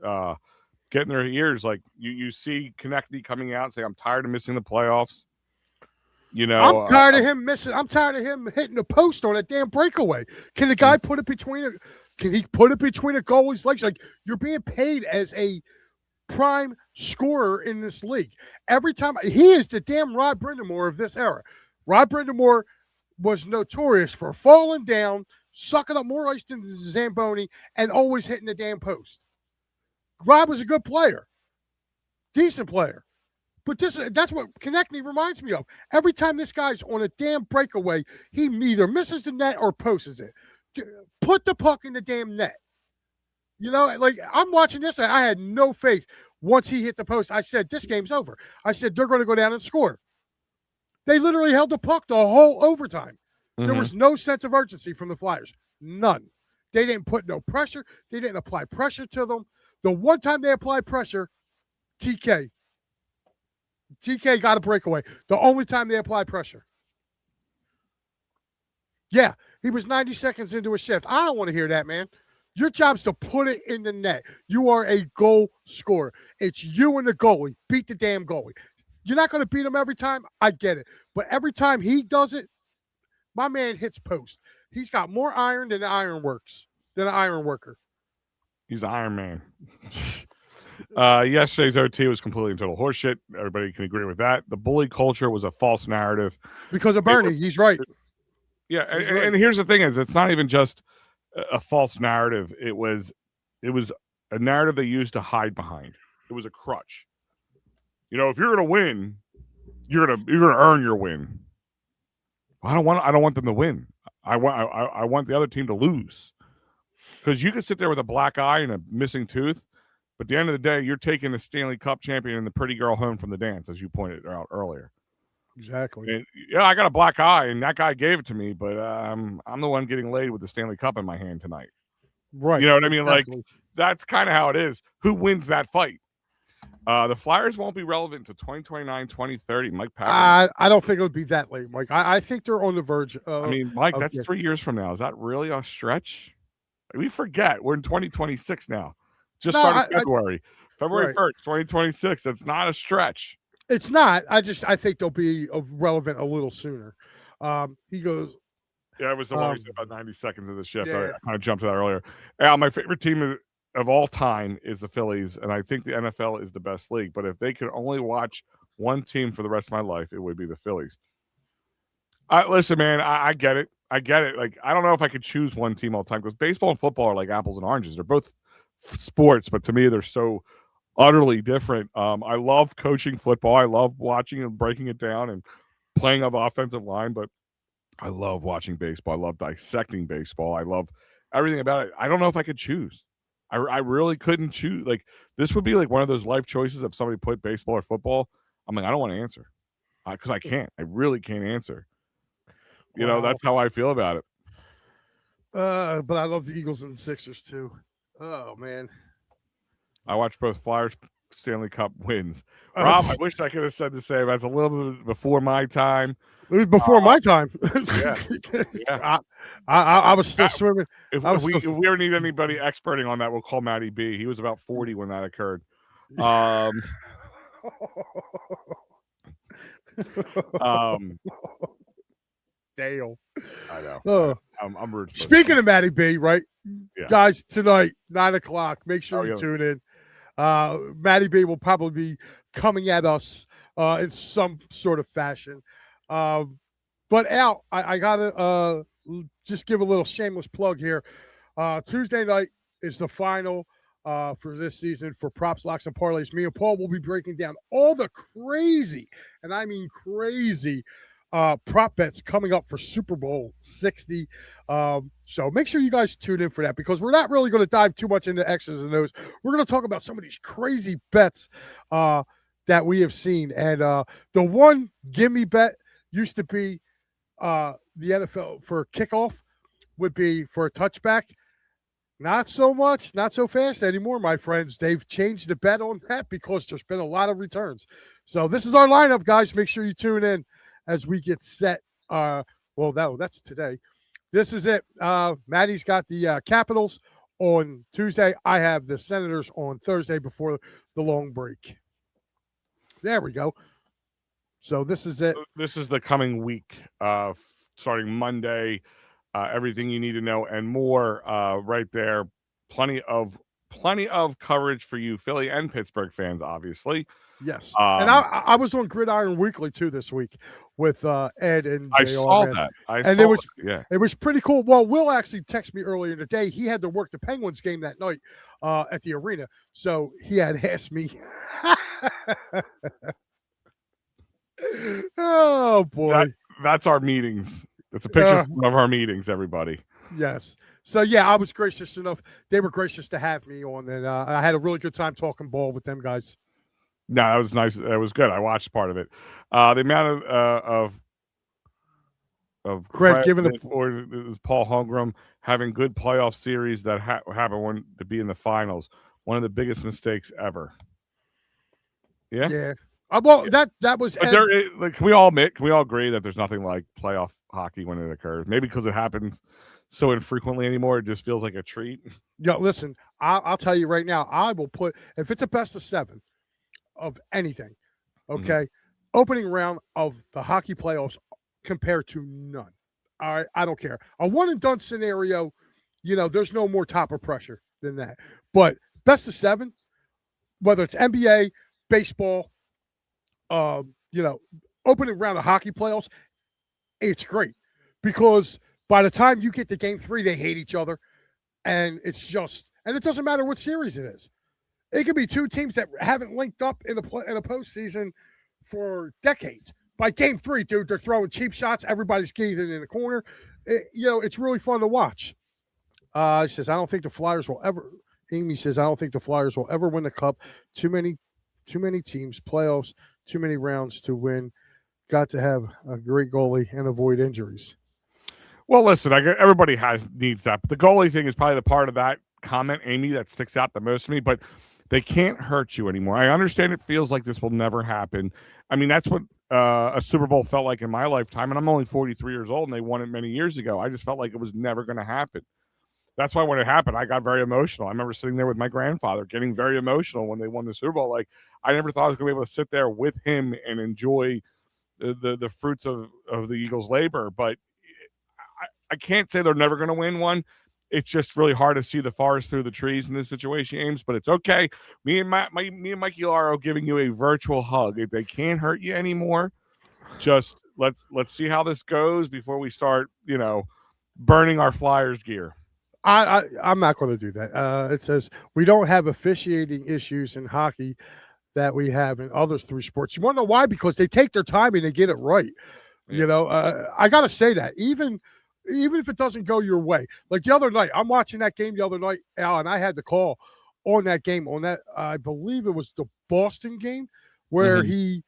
Get in their ears. Like you see Konechny coming out and saying, "I'm tired of missing the playoffs." I'm tired of him missing. I'm tired of him hitting the post on a damn breakaway. Can the guy put it between? Can he put it between a goalie's legs? Like, you're being paid as a prime scorer in this league. Every time he is the damn Rod Brindamore of this era. Rod Brindamore was notorious for falling down, sucking up more ice than the Zamboni, and always hitting the damn post. Rob was a good player, decent player. But that's what Konechny reminds me of. Every time this guy's on a damn breakaway, he either misses the net or posts it. Put the puck in the damn net. You know, like I'm watching this, and I had no faith. Once he hit the post, I said, this game's over. I said, they're going to go down and score. They literally held the puck the whole overtime. There was no sense of urgency from the Flyers. None. They didn't put no pressure. They didn't apply pressure to them. The one time they applied pressure, TK got a breakaway. The only time they applied pressure. Yeah, he was 90 seconds into a shift. I don't want to hear that, man. Your job's to put it in the net. You are a goal scorer. It's you and the goalie. Beat the damn goalie. You're not going to beat him every time. I get it. But every time he does it, my man hits post. He's got more iron than an iron worker. He's Iron Man. Yesterday's OT was completely and total horseshit. Everybody can agree with that. The bully culture was a false narrative. Because of Bernie. He's right. Yeah, and here's the thing is, it's not even just a false narrative. It was a narrative they used to hide behind. It was a crutch. You know, if you're going to win, you're going to earn your win. I don't want them to win. I want the other team to lose. Because you could sit there with a black eye and a missing tooth, but at the end of the day, you're taking a Stanley Cup champion and the pretty girl home from the dance, as you pointed out earlier. Exactly. And, yeah, I got a black eye, and that guy gave it to me, but I'm the one getting laid with the Stanley Cup in my hand tonight. Right. You know what I mean? Exactly. Like, that's kind of how it is. Who wins that fight? The Flyers won't be relevant until 2029, 2030. Mike Patrick. I don't think it would be that late, Mike. I think they're on the verge. Mike, that's 3 years from now. Is that really a stretch? We forget. We're in 2026 now. Just started February. February 1st, 2026. That's not a stretch. It's not. I think they'll be relevant a little sooner. He goes. Yeah, it was the one he said about 90 seconds of the shift. Yeah. I kind of jumped to that earlier. My favorite team of all time is the Phillies, and I think the NFL is the best league. But if they could only watch one team for the rest of my life, it would be the Phillies. Listen, man, I get it. I get it. Like, I don't know if I could choose one team all the time because baseball and football are like apples and oranges. They're both sports, but to me, they're so utterly different. I love coaching football. I love watching and breaking it down and playing up offensive line, but I love watching baseball. I love dissecting baseball. I love everything about it. I don't know if I could choose. I really couldn't choose. Like, this would be like one of those life choices if somebody put baseball or football. I'm like, I don't want to answer because I can't. I really can't answer. You know, that's how I feel about it. But I love the Eagles and the Sixers too. Oh man, I watched both Flyers Stanley Cup wins. Rob, I wish I could have said the same. That's a little bit before my time. It was before my time. Yeah. I was still swimming. If we ever need anybody experting on that, we'll call Matty B. He was about 40 when that occurred. Dale. I know. I'm rude. Speaking of Matty B, right? Yeah. Guys, tonight, 9:00, make sure you tune in. Matty B will probably be coming at us in some sort of fashion. But Al, I got to just give a little shameless plug here. Tuesday night is the final for this season for Props, Locks, and Parlays. Me and Paul will be breaking down all the crazy, and I mean crazy, prop bets coming up for Super Bowl 60. So make sure you guys tune in for that because we're not really going to dive too much into X's and O's. We're going to talk about some of these crazy bets that we have seen. And the one gimme bet used to be the NFL for kickoff would be for a touchback. Not so much, not so fast anymore, my friends. They've changed the bet on that because there's been a lot of returns. So this is our lineup, guys. Make sure you tune in as we get set. That's today. This is it. Maddie's got the Capitals on Tuesday. I have the Senators on Thursday before the long break. There we go. So this is it. This is the coming week, starting Monday. Everything you need to know and more right there. Plenty of coverage for you, Philly and Pittsburgh fans, obviously. Yes, and Um, I was on Gridiron Weekly too this week with Ed and I Jr. saw Man, that. I and saw that. Yeah. it was pretty cool. Well, Will actually texted me earlier in the day. He had to work the Penguins game that night at the arena, so he had asked me. Oh That boy, that's our meetings. It's a picture uh, from one of our meetings, everybody. yes. So yeah, I was gracious enough. They were gracious to have me on, and I had a really good time talking ball with them guys. No, that was nice. That was good. I watched part of it. The amount of Craig, credit given the or is Paul Holmgren having good playoff series that happen when to be in the finals. One of the biggest mistakes ever. Yeah. yeah. Well, that was But Ed. like, can we all admit? Can we all agree that there's nothing like playoff hockey when it occurs? Maybe because it happens so infrequently anymore, it just feels like a treat. Yo, listen, I'll tell you right now. I will put if it's a best of 7 of anything. Okay, opening round of the hockey playoffs compared to none. All right, I don't care. A one and done scenario, there's no more top of pressure than that. But best of 7, whether it's NBA, baseball, you know, opening round of hockey playoffs, it's great because by the time you get to game 3, they hate each other, and it doesn't matter what series it is. It could be two teams that haven't linked up in a postseason for decades. By game 3, dude, they're throwing cheap shots. Everybody's gazing in the corner. It's really fun to watch. He says, I don't think the Flyers will ever. Amy says, I don't think the Flyers will ever win the cup. Too many teams, playoffs, too many rounds to win. Got to have a great goalie and avoid injuries. Well, listen, everybody needs that, but the goalie thing is probably the part of that comment, Amy, that sticks out the most to me. But they can't hurt you anymore. I understand it feels like this will never happen. I mean, that's what a Super Bowl felt like in my lifetime, and I'm only 43 years old, and they won it many years ago. I just felt like it was never going to happen. That's why when it happened, I got very emotional. I remember sitting there with my grandfather, getting very emotional when they won the Super Bowl. Like, I never thought I was going to be able to sit there with him and enjoy the fruits of the Eagles' labor. But I can't say they're never going to win one. It's just really hard to see the forest through the trees in this situation, Ames. But it's okay. Me and Mikey Laro giving you a virtual hug. If they can't hurt you anymore, just let's see how this goes before we start, burning our Flyers gear. I'm not going to do that. It says we don't have officiating issues in hockey that we have in other 3 sports. You want to know why? Because they take their time and they get it right. Yeah. I got to say that even if it doesn't go your way, like the other night, I'm watching that game the other night, Al, and I had the call on that game I believe it was the Boston game where he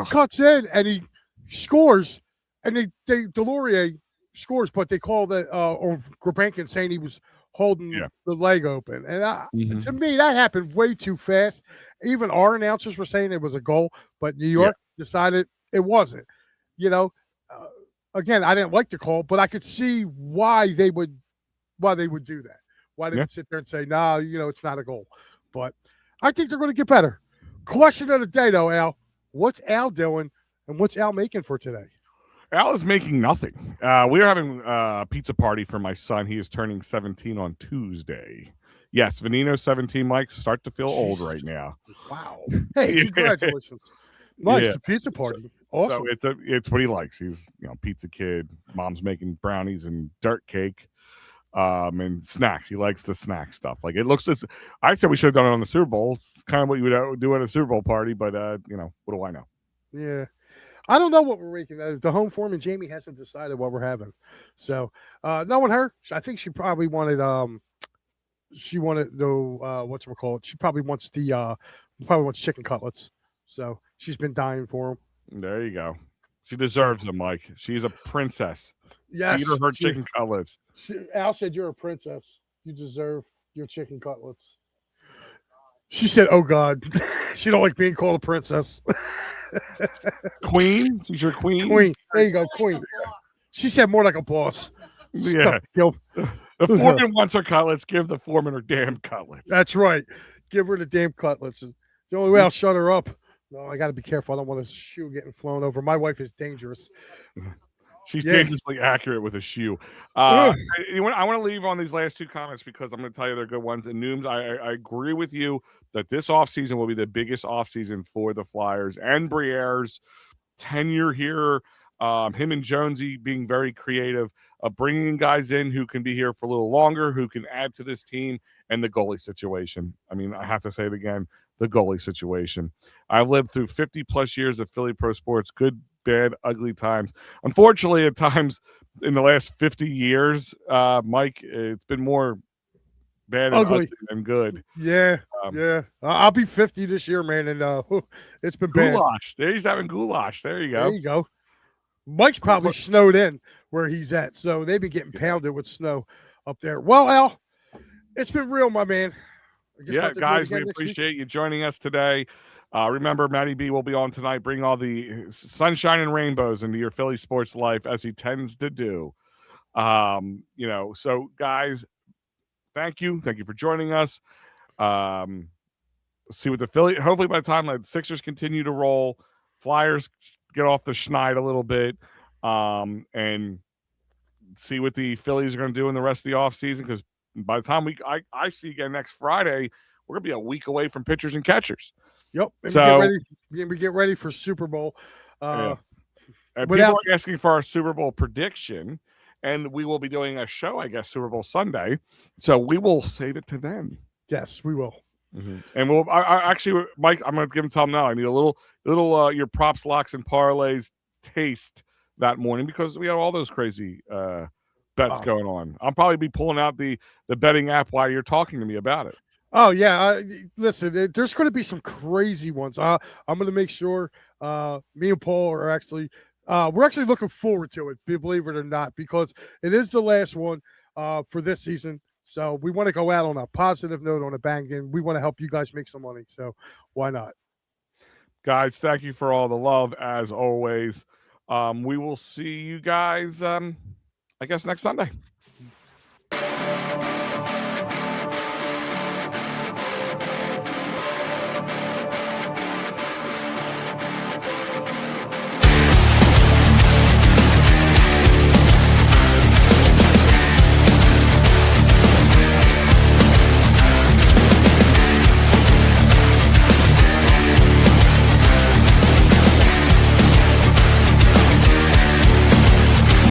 cuts in and he scores, and Delorier scores, but they call that on Grabankin saying he was holding the leg open. And to me, that happened way too fast. Even our announcers were saying it was a goal, but New York decided it wasn't. Again, I didn't like the call, but I could see why they would do that. Why they would sit there and say, "Nah, it's not a goal." But I think they're going to get better. Question of the day, though, Al: what's Al doing, and what's Al making for today? Al is making nothing. We are having a pizza party for my son. He is turning 17 on Tuesday. Yes, Venino 17, Mike, start to feel old right now. Wow. Hey, congratulations. Nice, a pizza party. Awesome. So it's what he likes. He's pizza kid. Mom's making brownies and dirt cake, and snacks. He likes the snack stuff. Like I said we should have done it on the Super Bowl. It's kind of what you would do at a Super Bowl party, but what do I know? Yeah. I don't know what we're making. The home foreman, Jamie, hasn't decided what we're having. So, knowing her, I think she probably wanted whatchamacallit. She probably wants chicken cutlets. So she's been dying for them. There you go. She deserves them, Mike. She's a princess. Yes. Eat her chicken cutlets. Al said you're a princess. You deserve your chicken cutlets. She said, "Oh God," she don't like being called a princess. Queen? She's your queen? Queen. There you go, queen. She said more like a boss. Yeah. The foreman wants her cutlets. Give the foreman her damn cutlets. That's right. Give her the damn cutlets. The only way I'll shut her up. No, I got to be careful. I don't want a shoe getting flown over. My wife is dangerous. She's Yeah. dangerously accurate with a shoe. Ugh. I want to leave on these last two comments because I'm going to tell you they're good ones. And Nooms, I agree with you that this offseason will be the biggest offseason for the Flyers and Briere's tenure here. Him and Jonesy being very creative, bringing guys in who can be here for a little longer, who can add to this team, and the goalie situation. I mean, I have to say it again, the goalie situation. I've lived through 50 plus years of Philly pro sports, good, bad, ugly times. Unfortunately, at times in the last 50 years, Mike, it's been more bad and ugly than good. Yeah, yeah. I'll be 50 this year, man, and it's been goulash. Bad. He's having goulash. There you go. There you go. Mike's probably snowed in where he's at, so they've been getting pounded with snow up there. Well, Al, it's been real, my man. Yeah, guys, we appreciate you joining us today. Remember, Matty B will be on tonight. Bring all the sunshine and rainbows into your Philly sports life, as he tends to do. So guys, thank you for joining us. See what the Philly. Hopefully, by the time the Sixers continue to roll, Flyers get off the schneid a little bit, and see what the Phillies are going to do in the rest of the offseason. Because by the time I see again next Friday, we're going to be a week away from pitchers and catchers. Yep. And so we get ready for Super Bowl. And people are asking for our Super Bowl prediction, and we will be doing a show, I guess, Super Bowl Sunday. So we will save it to them. Yes, we will. Mm-hmm. And we'll actually, Mike, I'm going to give him time now. I need a little your props, locks, and parlays taste that morning because we have all those crazy bets going on. I'll probably be pulling out the betting app while you're talking to me about it. Oh yeah, listen, there's going to be some crazy ones. I'm going to make sure me and Paul are actually we're actually looking forward to it, believe it or not, because it is the last one for this season. So we want to go out on a positive note, on a bang, and we want to help you guys make some money. So why not? Guys, thank you for all the love as always. We will see you guys, I guess, next Sunday.